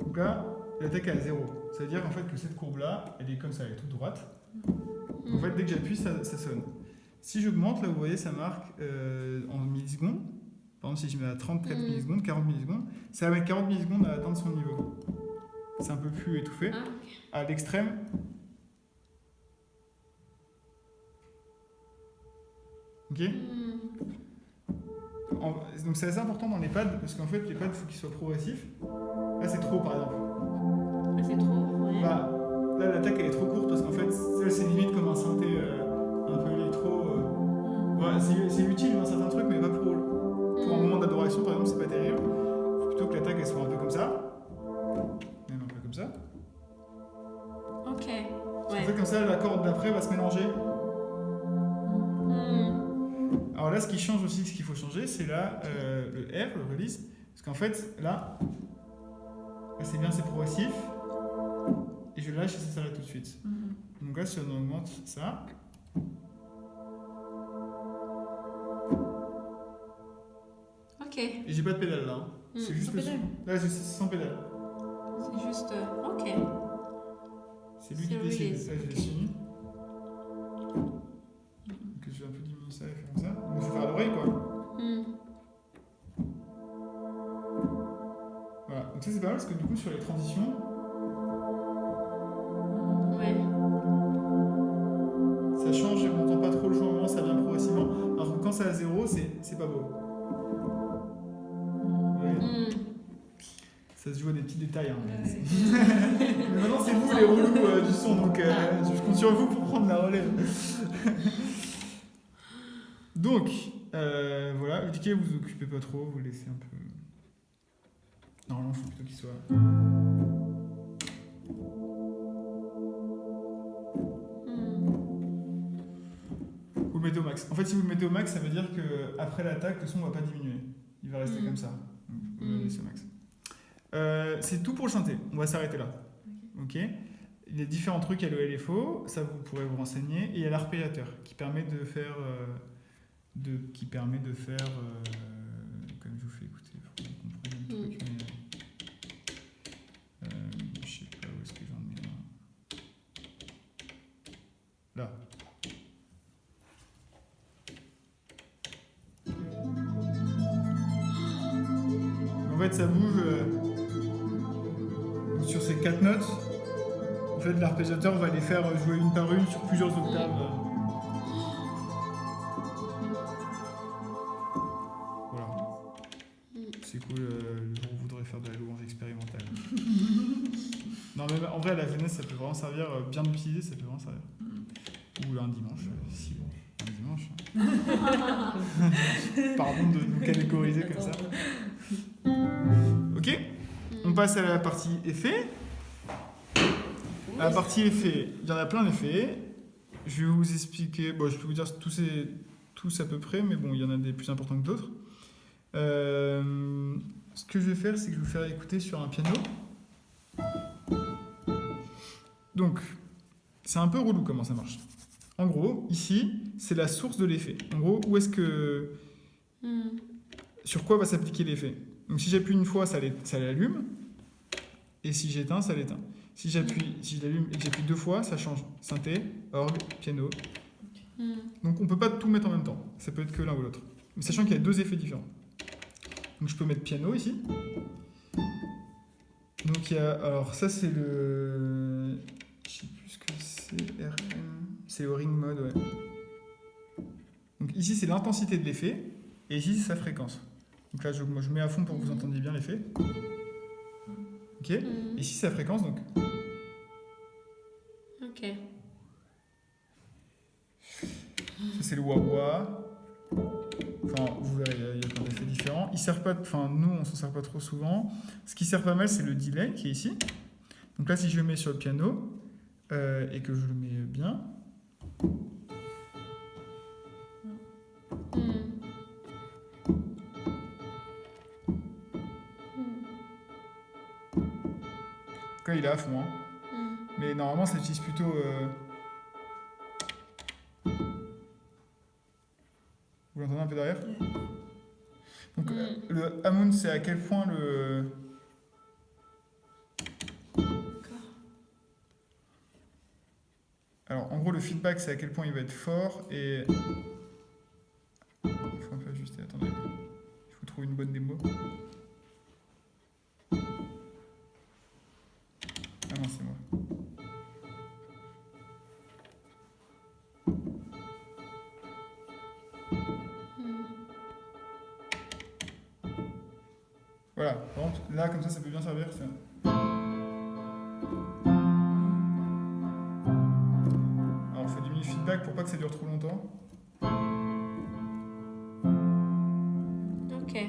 [SPEAKER 1] Donc là, l'attaque est à 0. Ça veut dire en fait que cette courbe-là, elle est comme ça, elle est toute droite. En fait, dès que j'appuie, ça sonne. Si j'augmente, là, vous voyez, ça marque en millisecondes. Par exemple, si je mets à 34
[SPEAKER 2] Mhm.
[SPEAKER 1] millisecondes, 40 millisecondes, ça va mettre 40 millisecondes à atteindre son niveau. C'est un peu plus étouffé.
[SPEAKER 2] Ah,
[SPEAKER 1] À l'extrême, ok. Donc c'est assez important dans les pads parce qu'en fait les pads il faut qu'ils soient progressifs. Là c'est trop par exemple.
[SPEAKER 2] Ah, c'est trop, ouais.
[SPEAKER 1] Bah, là l'attaque elle est trop courte parce qu'en fait c'est limite comme un synthé un peu électro. Ouais, c'est utile dans certains trucs mais pas pour un moment d'adoration par exemple c'est pas terrible. Faut plutôt que l'attaque elle soit un peu comme ça. Même un peu comme ça.
[SPEAKER 2] Ok,
[SPEAKER 1] En
[SPEAKER 2] ouais.
[SPEAKER 1] fait comme ça la corde d'après va se mélanger.
[SPEAKER 2] Hmm.
[SPEAKER 1] Alors là ce qui change aussi, ce qu'il faut changer c'est là le R, le release. Parce qu'en fait là c'est bien, c'est progressif. Et je lâche et ça s'arrête tout de suite. Donc là, si on augmente ça.
[SPEAKER 2] Ok.
[SPEAKER 1] Et j'ai pas de pédale là. Hein. C'est juste
[SPEAKER 3] sans
[SPEAKER 1] le
[SPEAKER 3] pédale.
[SPEAKER 1] son. Là, c'est sans pédale.
[SPEAKER 2] C'est juste. Ok.
[SPEAKER 1] C'est lui qui
[SPEAKER 2] C'est
[SPEAKER 1] décide.
[SPEAKER 2] release,
[SPEAKER 1] Là, je
[SPEAKER 2] ok.
[SPEAKER 1] l'ai fini. Donc je vais un peu diminuer ça et faire comme ça. Donc il faut faire à l'oreille quoi.
[SPEAKER 2] Hmm.
[SPEAKER 1] Voilà. Donc ça, c'est pas mal parce que du coup, sur les transitions,
[SPEAKER 2] Ouais.
[SPEAKER 1] ça change et on n'entend pas trop le changement, ça vient progressivement. Alors que quand c'est à 0, c'est pas beau. Ouais.
[SPEAKER 2] Hmm.
[SPEAKER 1] Ça se joue à des petits détails. Hein.
[SPEAKER 3] Là, c'est-
[SPEAKER 1] Mais maintenant, c'est vous les relous du son, donc je compte sur vous pour prendre la relève. Donc, voilà, le ticket, vous vous occupez pas trop, vous le laissez un peu. Normalement, il faut plutôt qu'il soit. Vous le mettez au max. En fait, si vous le mettez au max, ça veut dire qu'après l'attaque, le son ne va pas diminuer. Il va rester comme ça. Donc, vous le laissez au max. C'est tout pour le synthé. On va s'arrêter là. Ok. Il y a différents trucs, il y a le LFO, ça vous pourrez vous renseigner, et il y a l'arpégiateur qui permet de faire, comme je vous fais écouter, il faut que vous compreniez le truc, mais je sais pas où est-ce que j'en mets là. En fait, ça bouge sur ces 4 notes. En fait, l'arpégiateur va les faire jouer une par une sur plusieurs octaves. Voilà. C'est cool le jour où vous voudrez faire de la louange expérimentale. Non, mais en vrai, à la jeunesse, ça peut vraiment servir, bien utilisé, ça peut vraiment servir. Ou un dimanche, si bon. Un dimanche. Pardon de nous catégoriser comme ça. Ok, on passe à la partie effet. À la partie effet, il y en a plein d'effets. Je vais vous expliquer, bon, je peux vous dire tous à peu près, mais bon, il y en a des plus importants que d'autres. Ce que je vais faire, c'est que je vais vous faire écouter sur un piano. Donc, c'est un peu relou comment ça marche. En gros, ici, c'est la source de l'effet. En gros, où est-ce que... Sur quoi va s'appliquer l'effet? Donc si j'appuie une fois, ça l'allume. Et si j'éteins, ça l'éteint. Si j'allume et que j'appuie 2 fois, ça change. Synthé, orgue, piano. Donc on peut pas tout mettre en même temps. Ça peut être que l'un ou l'autre. Mais sachant qu'il y a 2 effets différents. Donc je peux mettre piano ici. Donc il y a... Alors ça c'est le... Je sais plus ce que c'est. RM... C'est le ring mode, ouais. Donc ici c'est l'intensité de l'effet. Et ici c'est sa fréquence. Donc là je mets à fond pour que vous entendiez bien l'effet. Ok. Ici c'est la fréquence donc.
[SPEAKER 2] Ok.
[SPEAKER 1] Ça c'est le wah-wah. Enfin, vous verrez, il y a plein d'effets différents. Ils servent pas, enfin, nous, on s'en sert pas trop souvent. Ce qui sert pas mal, c'est le delay qui est ici. Donc là, si je le mets sur le piano et que je le mets bien. Quand il est à fond, hein. Mais normalement, ça utilise plutôt. Vous l'entendez un peu derrière? Donc le Hammond, c'est à quel point le... Alors en gros le feedback c'est à quel point il va être fort et... Il faut un peu ajuster, attendez. Il faut trouver Non, c'est moi. Voilà, par contre, là, comme ça peut bien servir. Alors, il faut diminuer le feedback pour pas que ça dure trop longtemps.
[SPEAKER 2] Ok.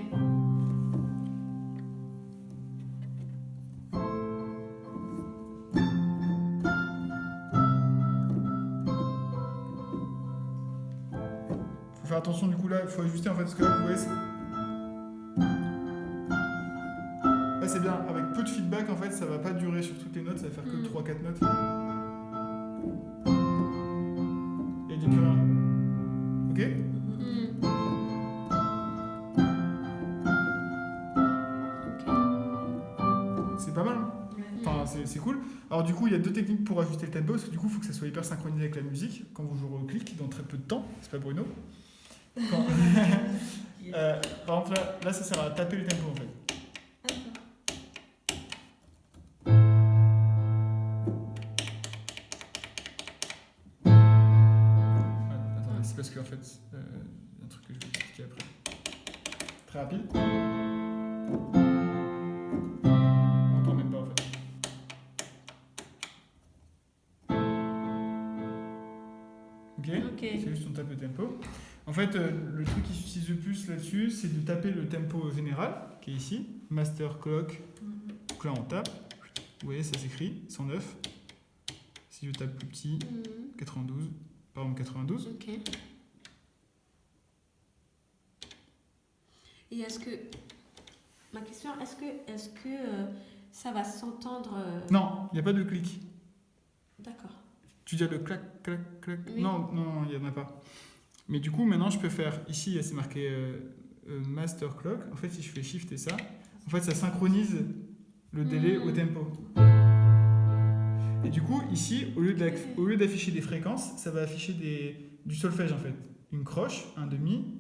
[SPEAKER 1] Faut faire attention, du coup, là, il faut ajuster en fait, parce que là, vous voyez, là, c'est bien. Avec peu de feedback, en fait, ça va pas durer sur toutes les notes, ça va faire que 3-4 notes. Et il n'y a plus rien. Ok? C'est pas mal. Enfin, c'est cool. Alors du coup, il y a deux techniques pour ajuster le tempo, parce que du coup, il faut que ça soit hyper synchronisé avec la musique. Quand vous jouez au clic, dans très peu de temps, c'est pas Bruno. Quand... par exemple, là, ça sert à taper le tempo en fait. Attendez, c'est parce qu'en fait, il y a un truc que je vais expliquer après. Très rapide. On n'entend même pas en fait. Ok. C'est juste on tape le tempo. En fait, le truc qui s'utilise le plus là-dessus, c'est de taper le tempo général, qui est ici. Master clock. Donc là, on tape. Vous voyez, ça s'écrit 109. Si je tape plus petit, 92. Par exemple, 92.
[SPEAKER 2] Ok. Et est-ce que... Ma question, est-ce que ça va s'entendre...
[SPEAKER 1] Non, il n'y a pas de clic.
[SPEAKER 2] D'accord.
[SPEAKER 1] Tu dis le clac, clac, clac.
[SPEAKER 2] Oui.
[SPEAKER 1] Non, il n'y en a pas. Mais du coup, maintenant, je peux faire... Ici, c'est marqué Master Clock. En fait, si je fais Shift et ça, en fait, ça synchronise le délai au tempo. Et du coup, ici, au lieu d'afficher des fréquences, ça va afficher du solfège, en fait. Une croche, un demi,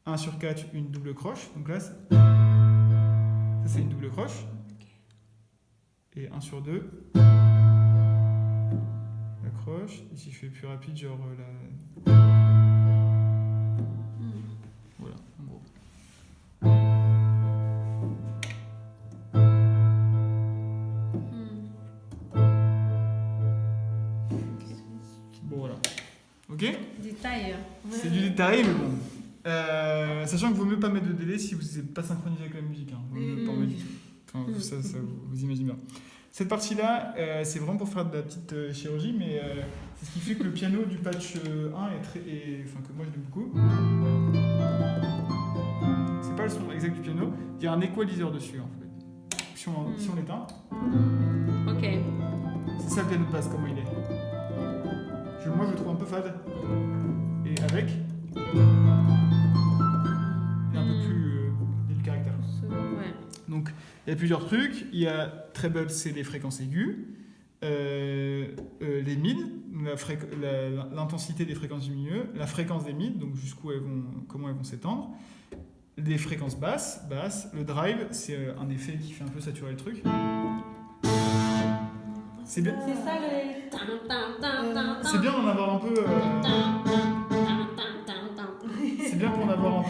[SPEAKER 1] 1 sur 4, une double croche. Donc là, ça c'est une double croche. Et 1 sur 2... la croche, ici je fais plus rapide, genre la... Voilà, en gros. Bon, voilà. Ok?
[SPEAKER 2] Détail.
[SPEAKER 1] C'est du détail, mais bon. Sachant qu'il vaut mieux pas mettre de délai si vous n'êtes pas synchronisé avec la musique. Hein. Vaut mieux pas en mettre du tout. Enfin, ça vous imaginez bien. Cette partie-là, c'est vraiment pour faire de la petite chirurgie, mais c'est ce qui fait que le piano du patch 1 enfin que moi je l'aime beaucoup. C'est pas le son exact du piano, il y a un equalizer dessus en fait. Si on l'éteint,
[SPEAKER 2] Ok.
[SPEAKER 1] c'est ça le piano de basse, comment il est. Moi je le trouve un peu fade. Et avec, il est un peu plus... il y a du caractère.
[SPEAKER 2] Ouais.
[SPEAKER 1] Donc, il y a plusieurs trucs. Il y a treble, c'est les fréquences aiguës. Les mid, l'intensité des fréquences du milieu. La fréquence des mid, donc comment elles vont s'étendre. Les fréquences basses. Le drive, c'est un effet qui fait un peu saturer le truc. C'est bien.
[SPEAKER 2] C'est ça le...
[SPEAKER 1] C'est bien d'en avoir un peu... C'est bien pour en avoir un peu...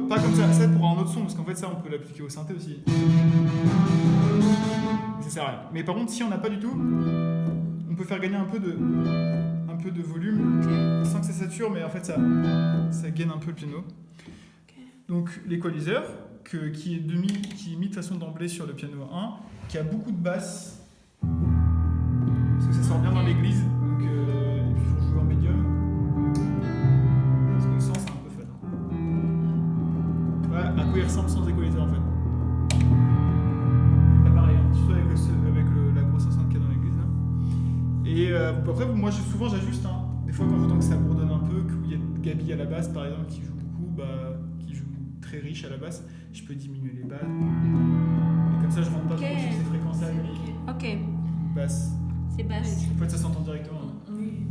[SPEAKER 1] Pas comme ça pour un autre son, parce qu'en fait ça on peut l'appliquer au synthé aussi. Ça sert à rien. Mais par contre si on n'a pas du tout, on peut faire gagner un peu de volume sans que ça sature, mais en fait ça gaine un peu le piano. Donc l'équalizer, qui est mis de façon d'emblée sur le piano 1, qui a beaucoup de basses, parce que ça sort bien dans l'église, donc, et puis il faut jouer en médium. Parce que le sens c'est un peu fade. Ouais, à quoi il ressemble sans equalizer en fait. Pas pareil, hein, surtout avec la grosse enceinte qu'il y a dans l'église là. Et après, moi souvent j'ajuste. Hein. Des fois quand j'entends que ça bourdonne un peu, qu'il y a Gabi à la basse par exemple qui joue beaucoup, qui joue très riche à la basse, je peux diminuer les balles. Et comme ça je rentre pas trop sur ces fréquences là.
[SPEAKER 2] Ok.
[SPEAKER 1] Basse.
[SPEAKER 2] C'est basse.
[SPEAKER 1] En fait ça s'entend directement. Hein.
[SPEAKER 2] Oui.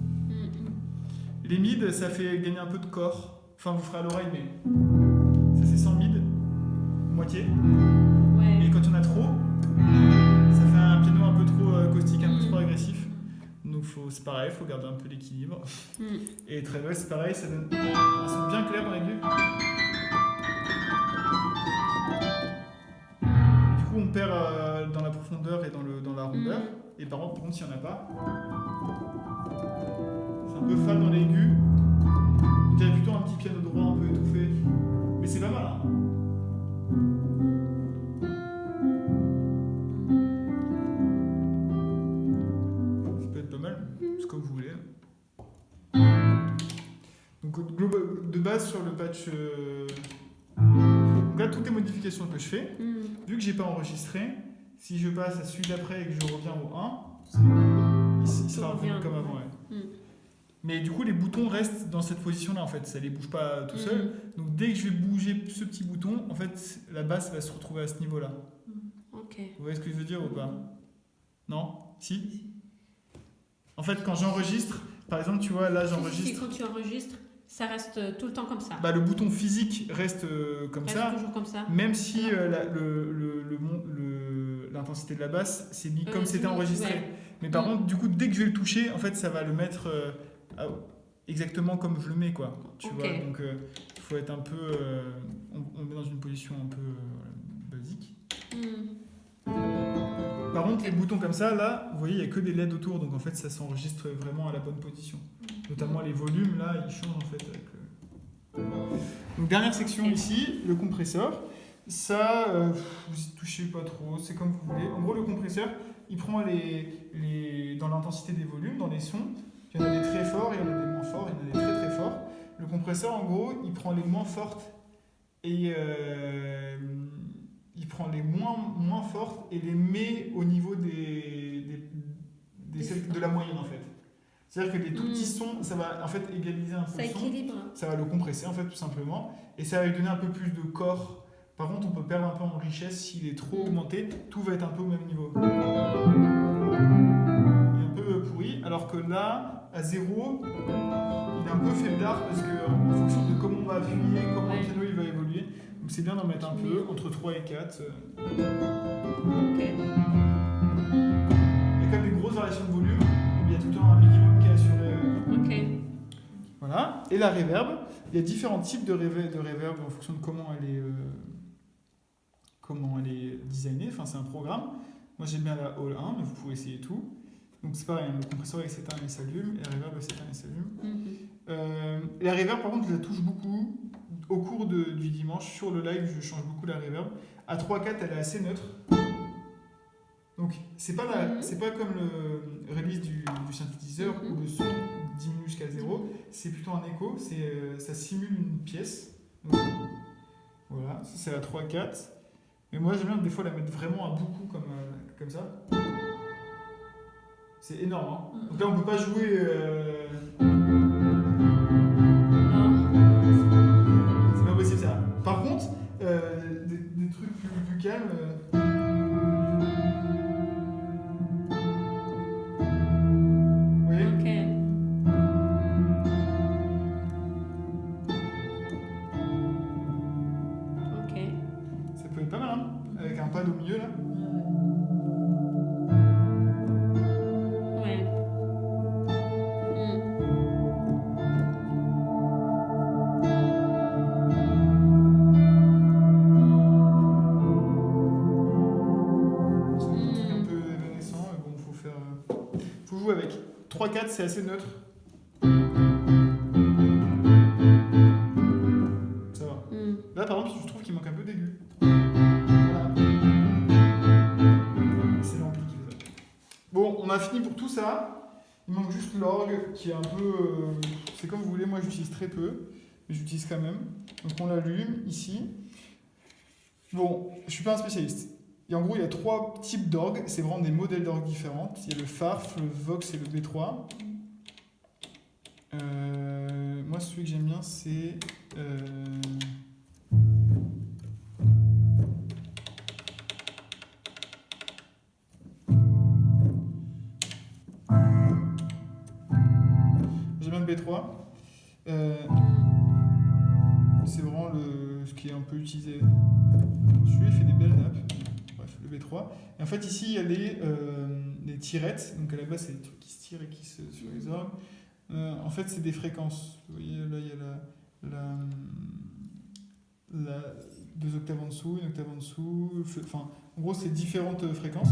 [SPEAKER 1] Les mid, ça fait gagner un peu de corps. Enfin, vous ferez à l'oreille, mais ça c'est sans mid, moitié.
[SPEAKER 2] Ouais.
[SPEAKER 1] Et quand il y en a trop, ça fait un piano un peu trop caustique, un peu trop agressif. Donc c'est pareil, il faut garder un peu l'équilibre. Et treble, c'est pareil, ça donne un son bien clair dans l'aigu. Du coup, on perd dans la profondeur et dans la rondeur. Et par contre, s'il n'y en a pas, c'est un peu fade dans l'aigu. On dirait plutôt un petit piano droit un peu étouffé. Mais c'est pas mal, hein. Ça peut être pas mal, c'est comme vous voulez. Donc de base sur le patch... Donc là, toutes les modifications que je fais, vu que j'ai pas enregistré, si je passe à celui d'après et que je reviens au 1, il sera revenu comme avant. Ouais. Mais du coup, les boutons restent dans cette position-là, en fait. Ça les bouge pas tout seul. Donc dès que je vais bouger ce petit bouton, en fait, la basse va se retrouver à ce niveau-là.
[SPEAKER 2] Ok.
[SPEAKER 1] Vous voyez ce que je veux dire ou pas? Non? Si? En fait, quand j'enregistre, par exemple, tu vois, là, j'enregistre...
[SPEAKER 2] Si, quand tu enregistres, ça reste tout le temps comme ça.
[SPEAKER 1] Bah, le bouton physique reste comme
[SPEAKER 2] Reste
[SPEAKER 1] ça.
[SPEAKER 2] toujours comme ça.
[SPEAKER 1] Même si l'intensité de la basse, c'est mis comme c'était enregistré.
[SPEAKER 2] Ouais.
[SPEAKER 1] Mais par contre, du coup, dès que je vais le toucher, en fait, ça va le mettre exactement comme je le mets, quoi. Tu vois, donc il faut être un peu... on met dans une position un peu basique. Par contre, les boutons comme ça, là, vous voyez, il n'y a que des LED autour, donc en fait, ça s'enregistre vraiment à la bonne position. Notamment les volumes, là, ils changent en fait avec le... Donc, dernière section ici, le compresseur. Ça, vous y touchez pas trop, c'est comme vous voulez. En gros, le compresseur, il prend dans l'intensité des volumes, dans les sons. Il y en a des très forts, il y en a des moins forts, il y en a des très très forts. Le compresseur, en gros, il prend les moins fortes et il prend les moins fortes et les met au niveau de la moyenne, en fait. C'est-à-dire que les tout petits sons, ça va en fait égaliser un peu
[SPEAKER 2] Ça
[SPEAKER 1] le son.
[SPEAKER 2] équilibre.
[SPEAKER 1] Ça va le compresser, en fait, tout simplement. Et ça va lui donner un peu plus de corps. Par contre, on peut perdre un peu en richesse s'il est trop augmenté. Tout va être un peu au même niveau. Il est un peu pourri. Alors que là, à 0, il est un peu faiblard parce qu'en fonction de comment on va appuyer, comment le piano il va évoluer. Donc c'est bien d'en mettre un peu, entre 3 et 4.
[SPEAKER 2] Ok.
[SPEAKER 1] Il y a quand même des grosses variations de volume. Il y a tout le temps un minimum qui est assuré.
[SPEAKER 2] Ok.
[SPEAKER 1] Voilà. Et la reverb, il y a différents types de reverb en fonction de comment elle est designée. Enfin, c'est un programme. Moi, j'aime bien la Hall 1, mais vous pouvez essayer tout. Donc, c'est pareil, le compresseur il s'éteint et s'allume, et la reverb s'éteint et s'allume. La reverb, par contre, je la touche beaucoup. Au cours du dimanche, sur le live, je change beaucoup la reverb. À 3-4, elle est assez neutre. Donc, c'est pas comme le release du synthétiseur où le son diminue jusqu'à 0. C'est plutôt un écho. Ça simule une pièce. Donc, voilà, ça c'est la 3-4. Mais moi, j'aime bien des fois la mettre vraiment à beaucoup comme ça. C'est énorme. Hein. Donc là, on peut pas jouer... C'est pas possible ça. Par contre, des trucs plus calmes... Au milieu là.
[SPEAKER 2] Ouais.
[SPEAKER 1] C'est un peu évanescent, mais bon, faut jouer avec. 3-4, c'est assez neutre. Ça va. Là, par exemple, je trouve qu'il manque un peu d'aigu. Bon, on a fini pour tout ça. Il manque juste l'orgue qui est un peu... c'est comme vous voulez, moi j'utilise très peu, mais j'utilise quand même. Donc on l'allume ici. Bon, je suis pas un spécialiste. Et en gros, il y a 3 types d'orgue. C'est vraiment des modèles d'orgue différents. Il y a le Farf, le Vox et le B3. Moi, celui que j'aime bien, c'est... J'aime bien le B3. ce qui est un peu utilisé. Celui-là, il fait des belles nappes. Bref, le V3. Et en fait, ici, il y a les tirettes. Donc à la base, c'est des trucs qui se tirent et qui se sur les orgues. En fait, c'est des fréquences. Vous voyez, là, il y a la 2 octaves en dessous, une octave en dessous. Enfin, en gros, c'est différentes fréquences.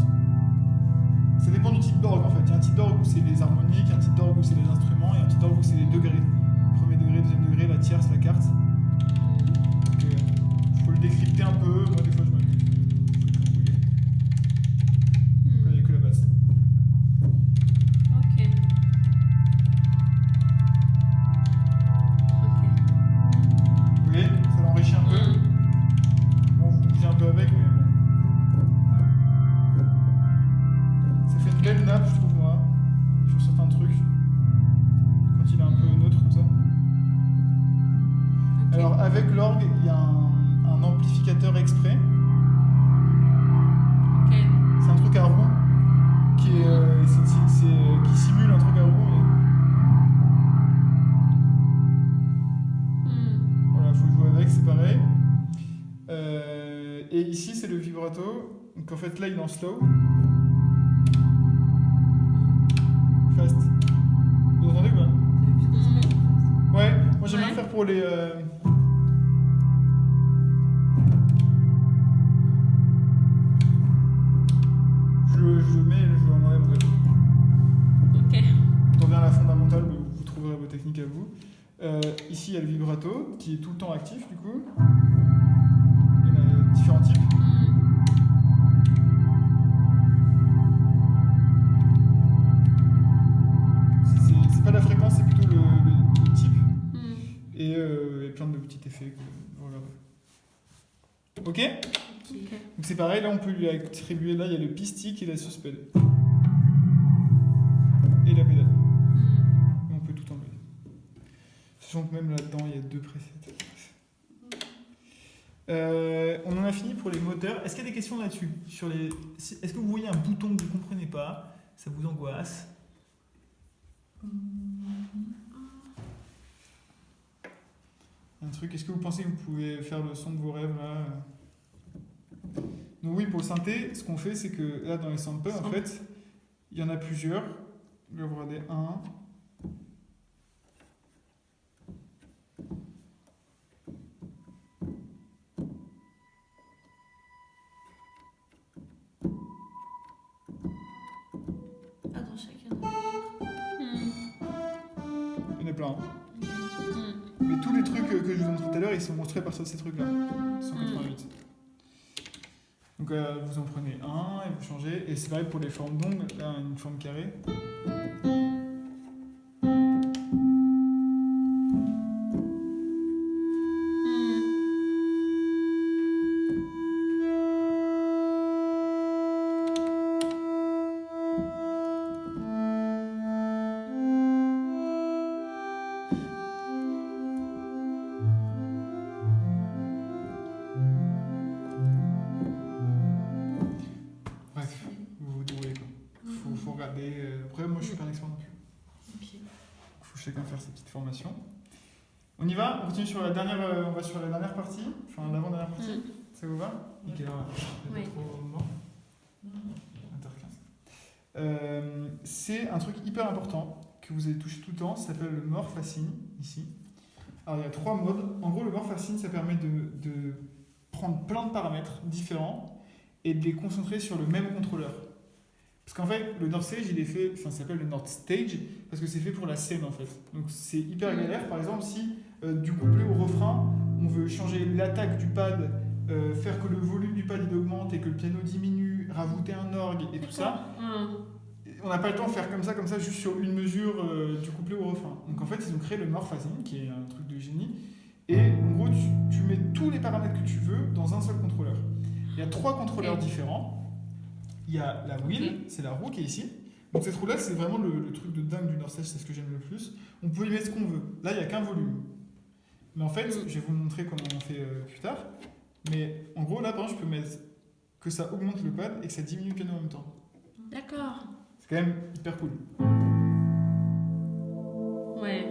[SPEAKER 1] Ça dépend du type d'orgue en fait. Il y a un type d'orgue où c'est les harmoniques, il y a un type d'orgue où c'est les instruments, et un type d'orgue où c'est les degrés. Premier degré, deuxième degré, la tierce, la quarte. Donc, faut le décrypter un peu. Moi, des fois, je m'amuse. Il n'y a que la basse.
[SPEAKER 2] Ok. Ok.
[SPEAKER 1] Vous voyez, ça l'enrichit un peu. Bon, vous bougez un peu avec, mais bon. Ça fait une belle nappe, je trouve, moi, sur certains trucs. Quand il est un peu neutre comme ça.
[SPEAKER 2] Ok.
[SPEAKER 1] Alors, avec l'orgue, il y a un amplificateur exprès.
[SPEAKER 2] Ok.
[SPEAKER 1] C'est un truc à roue qui simule un truc à roue. Mais voilà, faut jouer avec, c'est pareil. Et ici, c'est le vibrato. Donc en fait, là, il est en slow. Fast. Vous entendez ou pas?
[SPEAKER 3] Ça fait plus d'inspiration.
[SPEAKER 1] Ouais, moi j'aime bien
[SPEAKER 2] Ouais.
[SPEAKER 1] faire pour les. Je mets et je l'enlève en fait.
[SPEAKER 2] Ok.
[SPEAKER 1] Quand on revient à la fondamentale, vous trouverez vos techniques à vous. Ici, il y a le vibrato qui est tout le temps actif du coup. Il y en a différents types. C'est pas la fréquence, c'est plutôt le type. Et il y a plein de petits effets que vous regardez. Ok?
[SPEAKER 2] Ok.
[SPEAKER 1] Donc c'est pareil, là on peut lui attribuer, là il y a le pistic et la suspède. Et la pédale. Et on peut tout enlever. Sachant que même là-dedans il y a 2 presets. On en a fini pour les moteurs. Est-ce qu'il y a des questions là-dessus sur les... Est-ce que vous voyez un bouton que vous ne comprenez pas? Ça vous angoisse? Un truc, est-ce que vous pensez que vous pouvez faire le son de vos rêves là? Donc oui, pour le synthé, ce qu'on fait, c'est que là dans les samples, en fait, il y en a plusieurs. Là, vous regardez un.
[SPEAKER 3] Ah, dans chacun de
[SPEAKER 1] Il y en a plein. Mais tous les trucs que je vous ai montrés tout à l'heure, ils sont construits à partir de ces trucs-là. 188. Donc vous en prenez un et vous changez. Et c'est pareil pour les formes d'ongles. Là, une forme carrée. Bref, vous vous débrouillez quoi. Faut regarder. Après, moi je suis pas un expert non plus.
[SPEAKER 3] Ok.
[SPEAKER 1] Faut chacun faire ses petites formations. On y va? On continue sur la dernière, on va sur la dernière partie, enfin l'avant-dernière partie. Ça vous va? Nickel, voilà. Il y a
[SPEAKER 2] Oui.
[SPEAKER 1] pas trop mort. 20h15. C'est un truc hyper important que vous avez touché tout le temps, ça s'appelle le morphacine ici. Alors il y a 3 modes. En gros, le morphacine, ça permet de prendre plein de paramètres différents et de les concentrer sur le même contrôleur. Parce qu'en fait, le North Stage, il est fait, enfin, ça s'appelle le North Stage parce que c'est fait pour la scène en fait. Donc c'est hyper galère. Par exemple, si du couplet au refrain, on veut changer l'attaque du pad, faire que le volume du pad il augmente et que le piano diminue, rajouter un orgue et tout ça, on n'a pas le temps de faire comme ça, juste sur une mesure du couplet au refrain. Donc en fait, ils ont créé le morphasine, qui est un truc de génie. Et en gros, tu mets tous les paramètres que tu veux dans un seul contrôleur. Il y a 3 contrôleurs différents. Il y a la wheel, c'est la roue qui est ici. Donc cette roue-là, c'est vraiment le truc de dingue du North Stage, c'est ce que j'aime le plus. On peut y mettre ce qu'on veut. Là, il n'y a qu'un volume. Mais en fait, je vais vous montrer comment on fait plus tard. Mais en gros, là, par exemple, je peux mettre que ça augmente le pad et que ça diminue le piano en même temps.
[SPEAKER 2] D'accord.
[SPEAKER 1] C'est quand même hyper cool.
[SPEAKER 2] Ouais.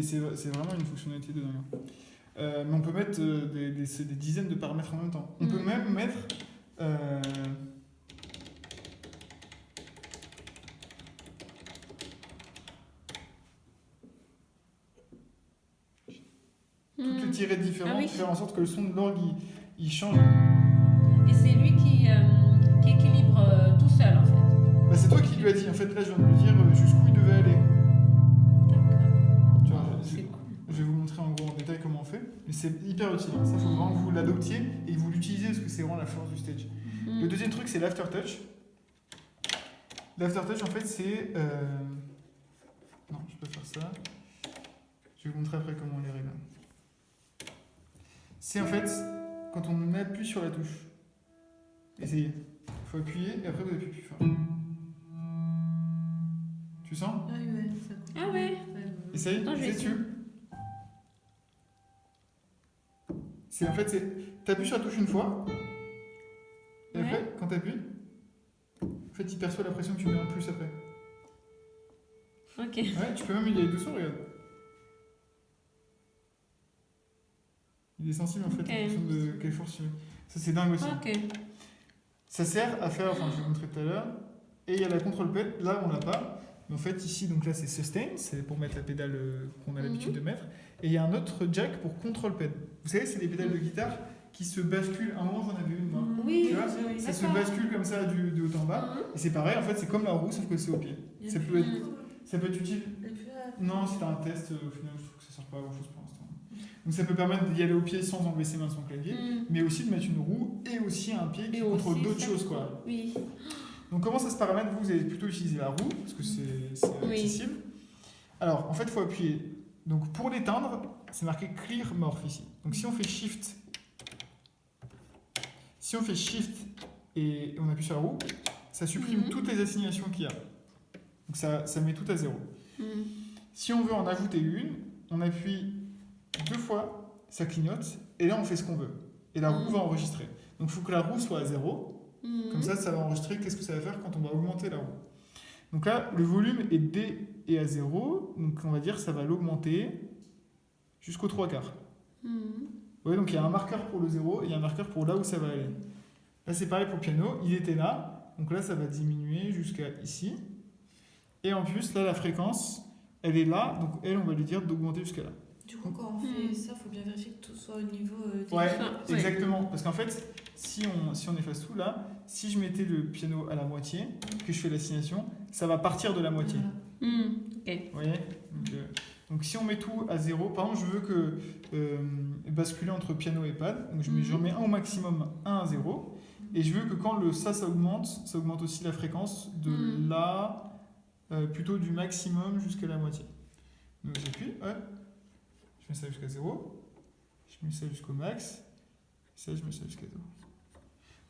[SPEAKER 1] c'est vraiment une fonctionnalité de dingue. Mais on peut mettre des dizaines de paramètres en même temps. On peut même mettre... toutes les tirées différentes,
[SPEAKER 2] Ah oui.
[SPEAKER 1] faire en sorte que le son de l'orgue il change.
[SPEAKER 2] Et c'est lui qui équilibre tout seul en fait.
[SPEAKER 1] Bah, c'est toi qui lui as dit, en fait là je viens de lui dire jusqu'où il devait aller.
[SPEAKER 2] D'accord.
[SPEAKER 1] Tu vois,
[SPEAKER 2] C'est cool.
[SPEAKER 1] je vais vous montrer en gros en détail comment on fait, mais c'est hyper utile. Ça faut vraiment que vous l'adoptiez et que vous l'utilisez parce que c'est vraiment la force du stage. Le deuxième truc c'est l'aftertouch. L'aftertouch en fait c'est... Non, je peux faire ça. Je vais vous montrer après comment on les règle. C'est en fait quand on appuie sur la touche. Essayez. Il faut appuyer et après vous appuyez plus fort. Tu sens?
[SPEAKER 3] Ah oui, ouais, ça coupe.
[SPEAKER 2] Ah ouais.
[SPEAKER 1] Essaye,
[SPEAKER 2] Non, je vais
[SPEAKER 1] essaye dessus. C'est en fait, t'appuies sur la touche une fois, et après,
[SPEAKER 2] Ouais.
[SPEAKER 1] quand t'appuies, en fait, il perçoit la pression que tu mets en plus après.
[SPEAKER 2] Ok.
[SPEAKER 1] Ouais, tu peux même y aller doucement, regarde. Il est sensible en fait
[SPEAKER 2] Ok.
[SPEAKER 1] en fonction de quelle force tu mets. Ça, c'est dingue aussi.
[SPEAKER 2] Ok.
[SPEAKER 1] Ça sert à faire, enfin, je vais vous montrer tout à l'heure, et il y a la control ped, là, on l'a pas. Mais en fait, ici, donc là, c'est sustain, c'est pour mettre la pédale qu'on a l'habitude de mettre. Et il y a un autre jack pour control ped. Vous savez, c'est des pédales de guitare qui se basculent. À un moment, j'en avais une, moi.
[SPEAKER 2] Oui.
[SPEAKER 1] Tu vois, ça se
[SPEAKER 2] D'accord.
[SPEAKER 1] bascule comme ça de haut en bas. Et c'est pareil, en fait, c'est comme la roue, sauf que c'est au pied.
[SPEAKER 3] Il y a
[SPEAKER 1] Ça
[SPEAKER 3] plus
[SPEAKER 1] peut
[SPEAKER 3] de
[SPEAKER 1] être,
[SPEAKER 3] coup.
[SPEAKER 1] ça peut être utile.
[SPEAKER 3] Il y a plus à-
[SPEAKER 1] Non, c'était un test, au final, je trouve que ça sert pas à grand chose pour l'instant. Donc ça peut permettre d'y aller au pied sans enlever ses mains de son clavier, mais aussi de mettre une roue et aussi un pied qui
[SPEAKER 2] Et
[SPEAKER 1] contrôle
[SPEAKER 2] aussi,
[SPEAKER 1] d'autres
[SPEAKER 2] ça-
[SPEAKER 1] choses, quoi.
[SPEAKER 2] Oui.
[SPEAKER 1] Donc comment ça se paramètre? Vous allez plutôt utiliser la roue, parce que c'est
[SPEAKER 2] Oui.
[SPEAKER 1] accessible. Alors, en fait, il faut appuyer. Donc pour l'éteindre, c'est marqué Clear Morph ici. Donc si on fait Shift, et on appuie sur la roue, ça supprime toutes les assignations qu'il y a. Donc ça met tout à zéro. Si on veut en ajouter une, on appuie 2 fois, ça clignote, et là on fait ce qu'on veut. Et la roue va enregistrer. Donc il faut que la roue soit à 0. Comme ça va enregistrer qu'est-ce que ça va faire quand on va augmenter la roue. Donc là, le volume est D et à 0, donc on va dire que ça va l'augmenter jusqu'aux 3/4. Ouais, donc il y a un marqueur pour le 0 et il y a un marqueur pour là où ça va aller. Là c'est pareil pour le piano, il était là, donc là ça va diminuer jusqu'à ici. Et en plus, là la fréquence, elle est là, donc elle on va lui dire d'augmenter jusqu'à là.
[SPEAKER 3] Du coup, quand on fait ça, il faut bien vérifier que tout soit au niveau
[SPEAKER 1] Ouais,
[SPEAKER 2] Ouais.
[SPEAKER 1] exactement. Parce qu'en fait, si on efface tout là, si je mettais le piano à la moitié, que je fais l'assignation, ça va partir de la moitié.
[SPEAKER 2] Ok.
[SPEAKER 1] Vous voyez donc si on met tout à 0, par exemple, je veux que basculer entre piano et pad, donc j'en mets un au maximum, un à 0, et je veux que quand ça augmente aussi la fréquence de là, plutôt du maximum jusqu'à la moitié. Donc j'appuie, ouais. Je mets ça jusqu'à 0, je mets ça jusqu'au max, ça je mets ça jusqu'à 0.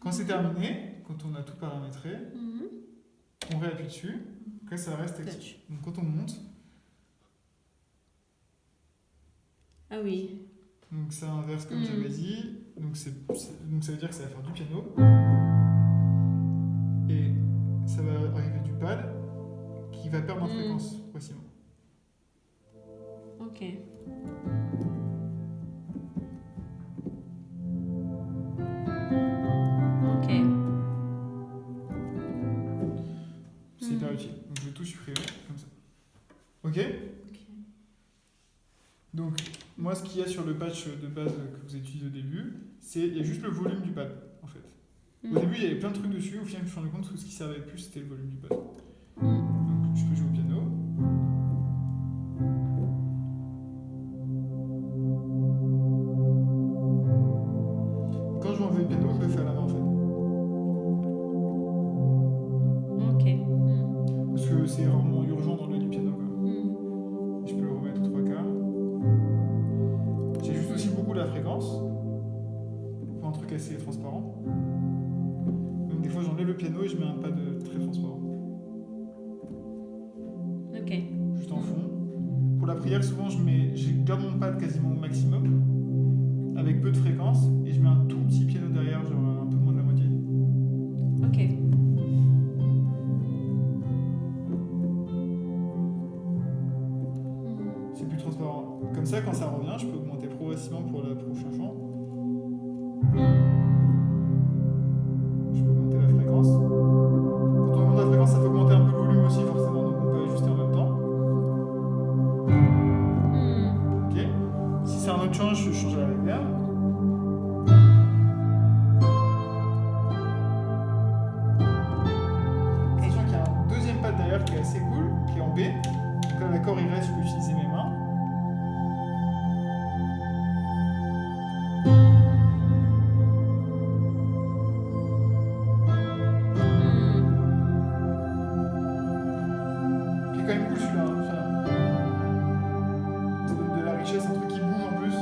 [SPEAKER 1] Quand c'est terminé, quand on a tout paramétré, on réappuie dessus, donc là ça reste actif. Donc quand on monte,
[SPEAKER 2] Ah oui.
[SPEAKER 1] donc ça inverse comme j'avais dit, donc ça veut dire que ça va faire du piano, et ça va arriver du pad qui va perdre en fréquence progressivement.
[SPEAKER 2] Ok. Ok.
[SPEAKER 1] C'est hyper utile. Donc je vais tout supprimer comme ça. Ok?
[SPEAKER 3] Ok.
[SPEAKER 1] Donc moi ce qu'il y a sur le patch de base que vous avez utilisé au début, il y a juste le volume du pad en fait. Au début il y avait plein de trucs dessus, au final je me suis rendu compte que ce qui servait le plus c'était le volume du pad. Donc je peux jouer au piano. Quand je vais enlever le piano, je le fais à la main en fait.
[SPEAKER 2] Ok.
[SPEAKER 1] Parce que c'est rarement urgent d'enlever du piano quoi. Je peux le remettre aux 3/4. J'ajuste aussi beaucoup la fréquence pour un truc assez transparent. Même des fois j'enlève le piano et je mets un pad très transparent.
[SPEAKER 2] Ok.
[SPEAKER 1] Juste en fond. Pour la prière, souvent je garde mon pad quasiment au maximum, avec peu de fréquence, et je mets un tout petit piano derrière, genre un peu moins de la moitié.
[SPEAKER 2] Ok.
[SPEAKER 1] C'est plus transparent. Comme ça, quand ça revient, je peux augmenter progressivement pour le prochain chant. Je peux augmenter la fréquence. Quand on augmente la fréquence, ça fait augmenter un peu le volume aussi, forcément, donc on peut ajuster en même temps. Ok. Si c'est un autre change, je change la reverb. Sachant qu'il y a un deuxième pad derrière qui est assez cool, qui est en B. Donc là, l'accord il reste, je peux utiliser mes mains. Qui est quand même cool celui-là. Hein. Enfin, ça donne de la richesse, un truc qui bouge en plus.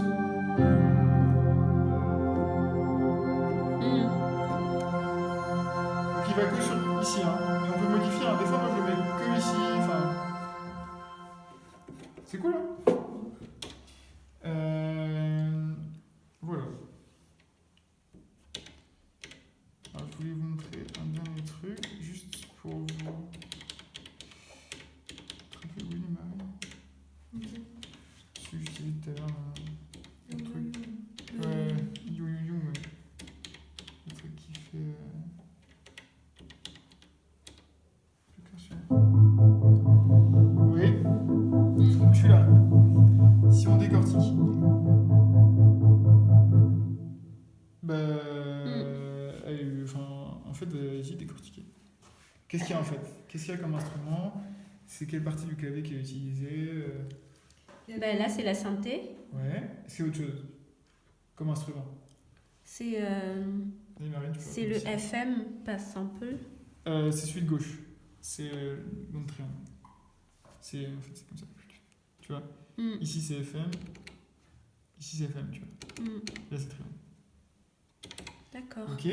[SPEAKER 1] Donc il va que sur ici, hein. Mais on peut modifier, hein. Des fois moi je le mets que ici, enfin. C'est cool, hein. Voilà. Alors, je voulais vous montrer un dernier truc, juste pour vous. Truc de volume, celui que j'utilisais tout à l'heure, le truc. Ouais, you, ouais. Le truc qui fait. Oui. Donc celui-là. Si on décortique. En fait, ici décortiquer. Qu'est-ce qu'il y a en fait? Qu'est-ce qu'il y a comme instrument? C'est quelle partie du clavier qui est utilisée?
[SPEAKER 2] Là, c'est la synthé.
[SPEAKER 1] Ouais. C'est autre chose comme instrument.
[SPEAKER 2] C'est
[SPEAKER 1] Marine,
[SPEAKER 2] c'est le FM, pas sample.
[SPEAKER 1] C'est celui de gauche. C'est le triangle. En fait, c'est comme ça. Tu vois? Ici c'est FM. Ici c'est FM, tu vois. Là c'est triangle.
[SPEAKER 2] D'accord.
[SPEAKER 1] Ok.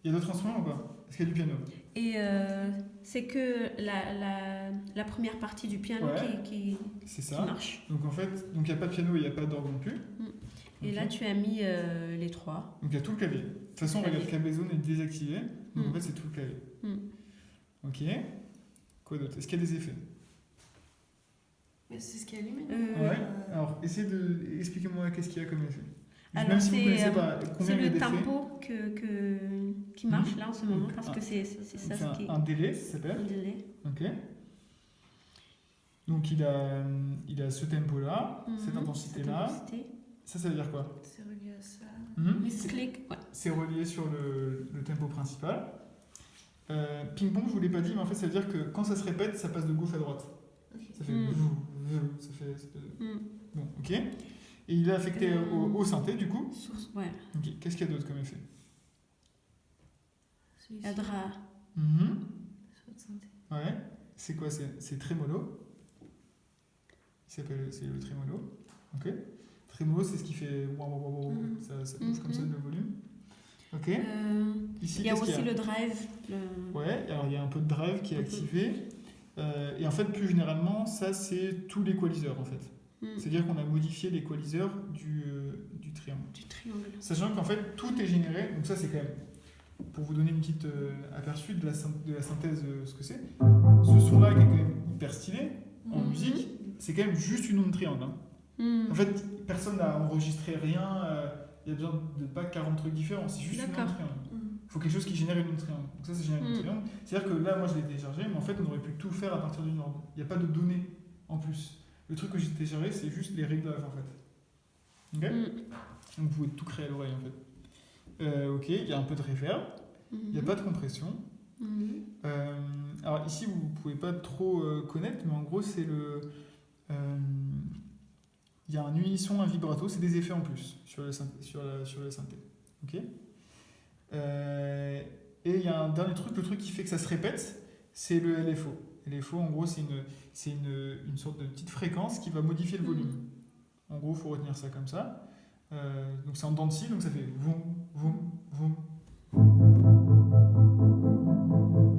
[SPEAKER 1] Il y a d'autres instruments ou pas? Est-ce qu'il y a du piano?
[SPEAKER 2] Et c'est que la première partie du piano qui marche.
[SPEAKER 1] Donc en fait, il n'y a pas de piano et il n'y a pas d'orgue non plus.
[SPEAKER 2] Et là, tu as mis les trois.
[SPEAKER 1] Donc il y a tout le clavier. De toute façon, regarde, le clavier zone est désactivé. Donc en fait, c'est tout le clavier. Ok. Quoi d'autre? Est-ce qu'il y a des effets?
[SPEAKER 3] Mais c'est ce qui est allumé.
[SPEAKER 1] Ouais. Alors, essayez de. Expliquez-moi qu'est-ce qu'il y a comme effet.
[SPEAKER 2] Alors,
[SPEAKER 1] même si vous ne connaissez pas combien il y a
[SPEAKER 2] c'est le
[SPEAKER 1] d'effets.
[SPEAKER 2] tempo qui marche là en ce moment, parce que c'est ça ce qui est.
[SPEAKER 1] Un délai, ça s'appelle.
[SPEAKER 2] Un délai.
[SPEAKER 1] Ok. Donc il a ce tempo-là, cette intensité-là. Ça veut dire quoi?
[SPEAKER 3] C'est relié à ça.
[SPEAKER 1] C'est relié sur le tempo principal. Ping-pong, je vous l'ai pas dit, mais en fait ça veut dire que quand ça se répète, ça passe de gauche à droite.
[SPEAKER 3] Okay.
[SPEAKER 1] Ça fait ça fait bon, ok. Et il est affecté au synthé du coup.
[SPEAKER 2] Ouais.
[SPEAKER 1] Okay. Qu'est-ce qu'il y a d'autre comme effet?
[SPEAKER 2] La dra.
[SPEAKER 1] Ouais. C'est quoi? C'est trémolo. C'est le trémolo. Ok. Trémolo, c'est ce qui fait ça bouge comme ça le volume. Ok. Ici,
[SPEAKER 2] il y a aussi le drive.
[SPEAKER 1] Ouais, alors il y a un peu de drive qui est activé. Et en fait, plus généralement, ça c'est tout l'équaliseur en fait. C'est-à-dire qu'on a modifié l'équaliseur du triangle. Sachant qu'en fait, tout est généré. Donc ça, c'est quand même, pour vous donner une petite aperçu de la synthèse, ce que c'est. Ce son-là qui est quand même hyper stylé en musique, c'est quand même juste une onde triangle. Hein. En fait, personne n'a enregistré rien. Il y a besoin de pas 40 trucs différents. C'est juste une onde triangle. Il faut quelque chose qui génère une onde triangle. Donc ça, c'est générer une onde triangle. C'est-à-dire que là, moi, je l'ai téléchargé, mais en fait, on aurait pu tout faire à partir d'une onde. Il n'y a pas de données en plus. Le truc que j'ai téléchargé, c'est juste les réglages en fait. Ok. Donc vous pouvez tout créer à l'oreille en fait. Ok, il y a un peu de reverb. Il n'y a pas de compression. Alors ici, vous ne pouvez pas trop connaître, mais en gros, c'est le... il y a un unisson, un vibrato, c'est des effets en plus sur le synthé. Ok. Et il y a un dernier truc, le truc qui fait que ça se répète, c'est le LFO. LFO, en gros, c'est une sorte de petite fréquence qui va modifier le volume. En gros, il faut retenir ça comme ça. Donc c'est en dents de scie, donc ça fait voum, voum, voum.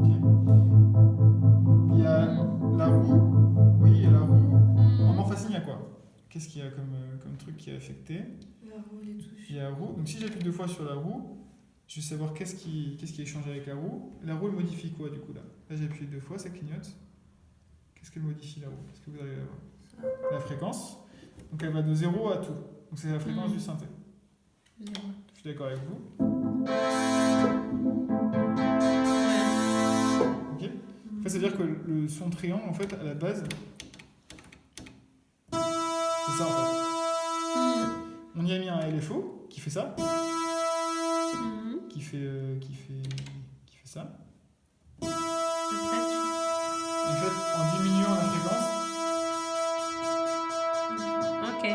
[SPEAKER 1] Okay. Il y a la roue. Oui, il y a la roue. En amphasine, il y a quoi? Qu'est-ce qu'il y a comme truc qui est affecté?
[SPEAKER 3] La roue, les touches.
[SPEAKER 1] Il y a la roue. Donc si j'appuie 2 fois sur la roue, je vais savoir qu'est-ce qui est changé avec la roue. La roue, elle modifie quoi du coup là? Là, j'ai appuyé 2 fois, ça clignote. Qu'est-ce qu'elle modifie la roue? Est-ce que vous arrivez à voir? La fréquence. Donc elle va de 0 à tout. Donc c'est la fréquence du synthé.
[SPEAKER 2] 0.
[SPEAKER 1] Je suis d'accord avec vous. Ok. En fait, ça veut dire que le son triangle, en fait, à la base, c'est ça en fait. On y a mis un LFO qui fait ça, qui fait ça. Et en fait, en diminuant la fréquence. Ok.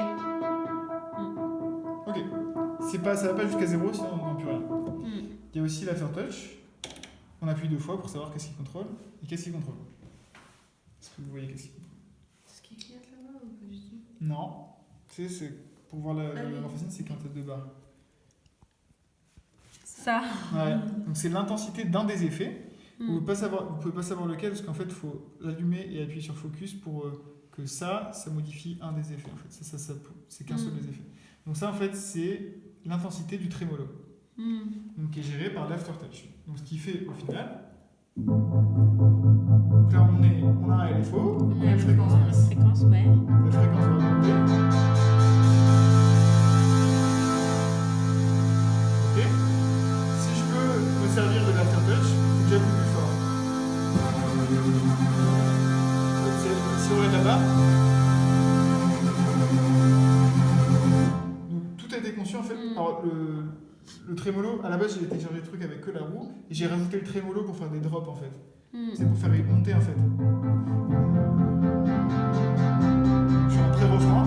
[SPEAKER 1] Ça va pas jusqu'à 0, sinon on n'entend plus rien. Il y a aussi l'aftertouch. On appuie 2 fois pour savoir qu'est-ce qu'il contrôle et qu'est-ce qu'il contrôle. Est-ce que vous voyez qu'est-ce qu'il contrôle?
[SPEAKER 3] Ce qui clignote là-bas ou pas du tout?
[SPEAKER 1] Non. C'est pour voir l'emphasine, c'est qu'un tête de barre.
[SPEAKER 2] Ça.
[SPEAKER 1] Ouais. Donc c'est l'intensité d'un des effets. Vous pouvez pas savoir lequel parce qu'en fait il faut l'allumer et appuyer sur focus pour que ça modifie un des effets. En fait, c'est qu'un seul des effets. Donc ça en fait c'est l'intensité du trémolo, donc qui est géré par l'aftertouch. Donc ce qui fait au final, donc là on a un LFO, on a une fréquence basse. La fréquence va augmenter. Ok. Si je veux me servir de l'aftertouch, il faut que j'appuie plus fort. Si on est là-bas. Donc tout a été conçu en fait. Alors, le trémolo, à la base j'ai téléchargé le truc avec que la roue et j'ai rajouté le trémolo pour faire des drops en fait. C'est pour faire monter en fait. Je suis en pré-refrain.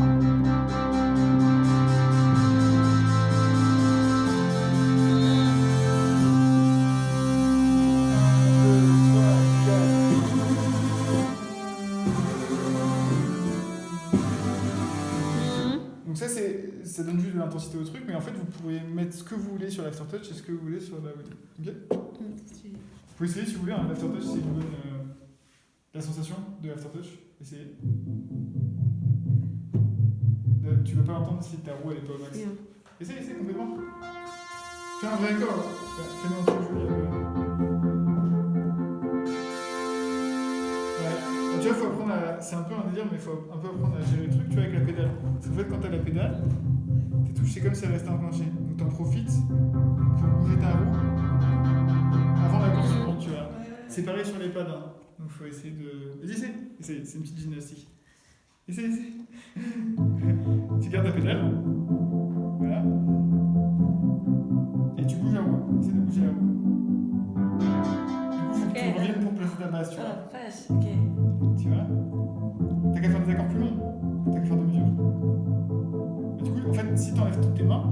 [SPEAKER 1] Donc ça donne juste de l'intensité au truc, mais en fait vous pourrez mettre ce que vous voulez sur l'aftertouch et ce que vous voulez sur la Woody. Ok. Vous pouvez essayer si vous voulez, l'aftertouch c'est une bonne... la sensation de l'aftertouch, essayez. Tu peux pas l'entendre si ta roue elle est pas au max. Essaye complètement. Fais un vrai accord. Fais-le un truc joli. Ouais. Tu vois, faut apprendre c'est un peu un délire, mais il faut un peu apprendre à gérer le truc, tu vois, avec la pédale. Parce qu'en fait, quand t'as la pédale, tes touches, c'est comme si elles restaient enclenchées. Donc t'en profites pour bouger ta roue avant la course suivante, tu vois. C'est pareil sur les pads. Hein. Donc faut essayer de... Vas-y, essaye, c'est une petite gymnastique. Essaye. Tu gardes la pédale. Voilà. Et tu bouges la roue. Essaye de bouger la roue. Du coup, faut que tu reviennes pour placer ta base, tu vois.
[SPEAKER 3] Ok.
[SPEAKER 1] Tu vois? T'as qu'à faire des accords plus longs. T'as qu'à faire deux mesures. Et du coup, en fait, si t'enlèves toutes tes mains,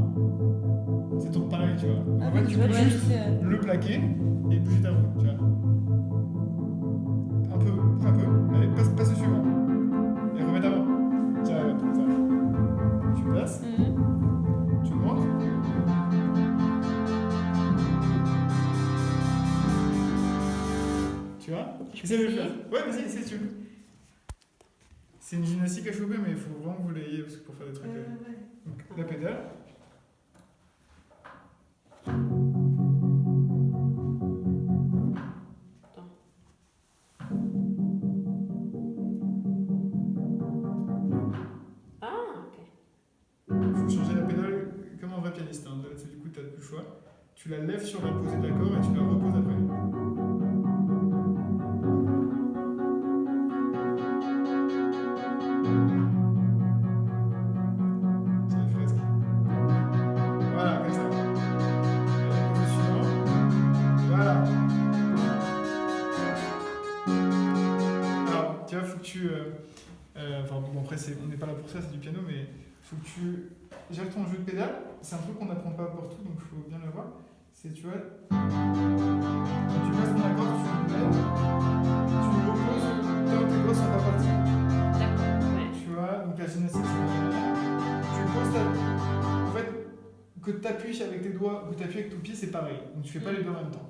[SPEAKER 1] c'est toujours pareil, tu vois. En fait, tu peux juste le plaquer et bouger ta roue, tu vois. Bouge un peu. Allez, passe au suivant. Et remets ta main. Tiens, comme ça. Tu passes. Tu montes. Tu vois? Essaye de le faire. Ouais, vas-y, essaye si tu veux. C'est une gymnastique à choper, mais il faut vraiment que vous l'ayez parce que pour faire des trucs. Donc, la pédale. Il faut changer la pédale comme un vrai pianiste. Hein. Du coup, tu n'as plus le choix. Tu la lèves sur la posée d'accord et tu la reposes après. C'est les fresques. Voilà, comme ça. La pose suivante. Voilà. Alors, tu vois, faut que tu... enfin, bon, après, on n'est pas là pour ça, c'est du piano, mais faut que tu gères ton jeu de pédale. C'est un truc qu'on n'apprend pas partout, donc il faut bien le voir. C'est, tu vois, quand tu passes ton accord, tu le lèves, tu le reposes, tant que tes doigts sont pas partis.
[SPEAKER 2] D'accord, ouais.
[SPEAKER 1] Tu vois, donc la gymnastique, c'est tu poses en fait, que tu appuies avec tes doigts ou que tu appuies avec ton pied, c'est pareil. Donc tu fais pas les deux en même temps.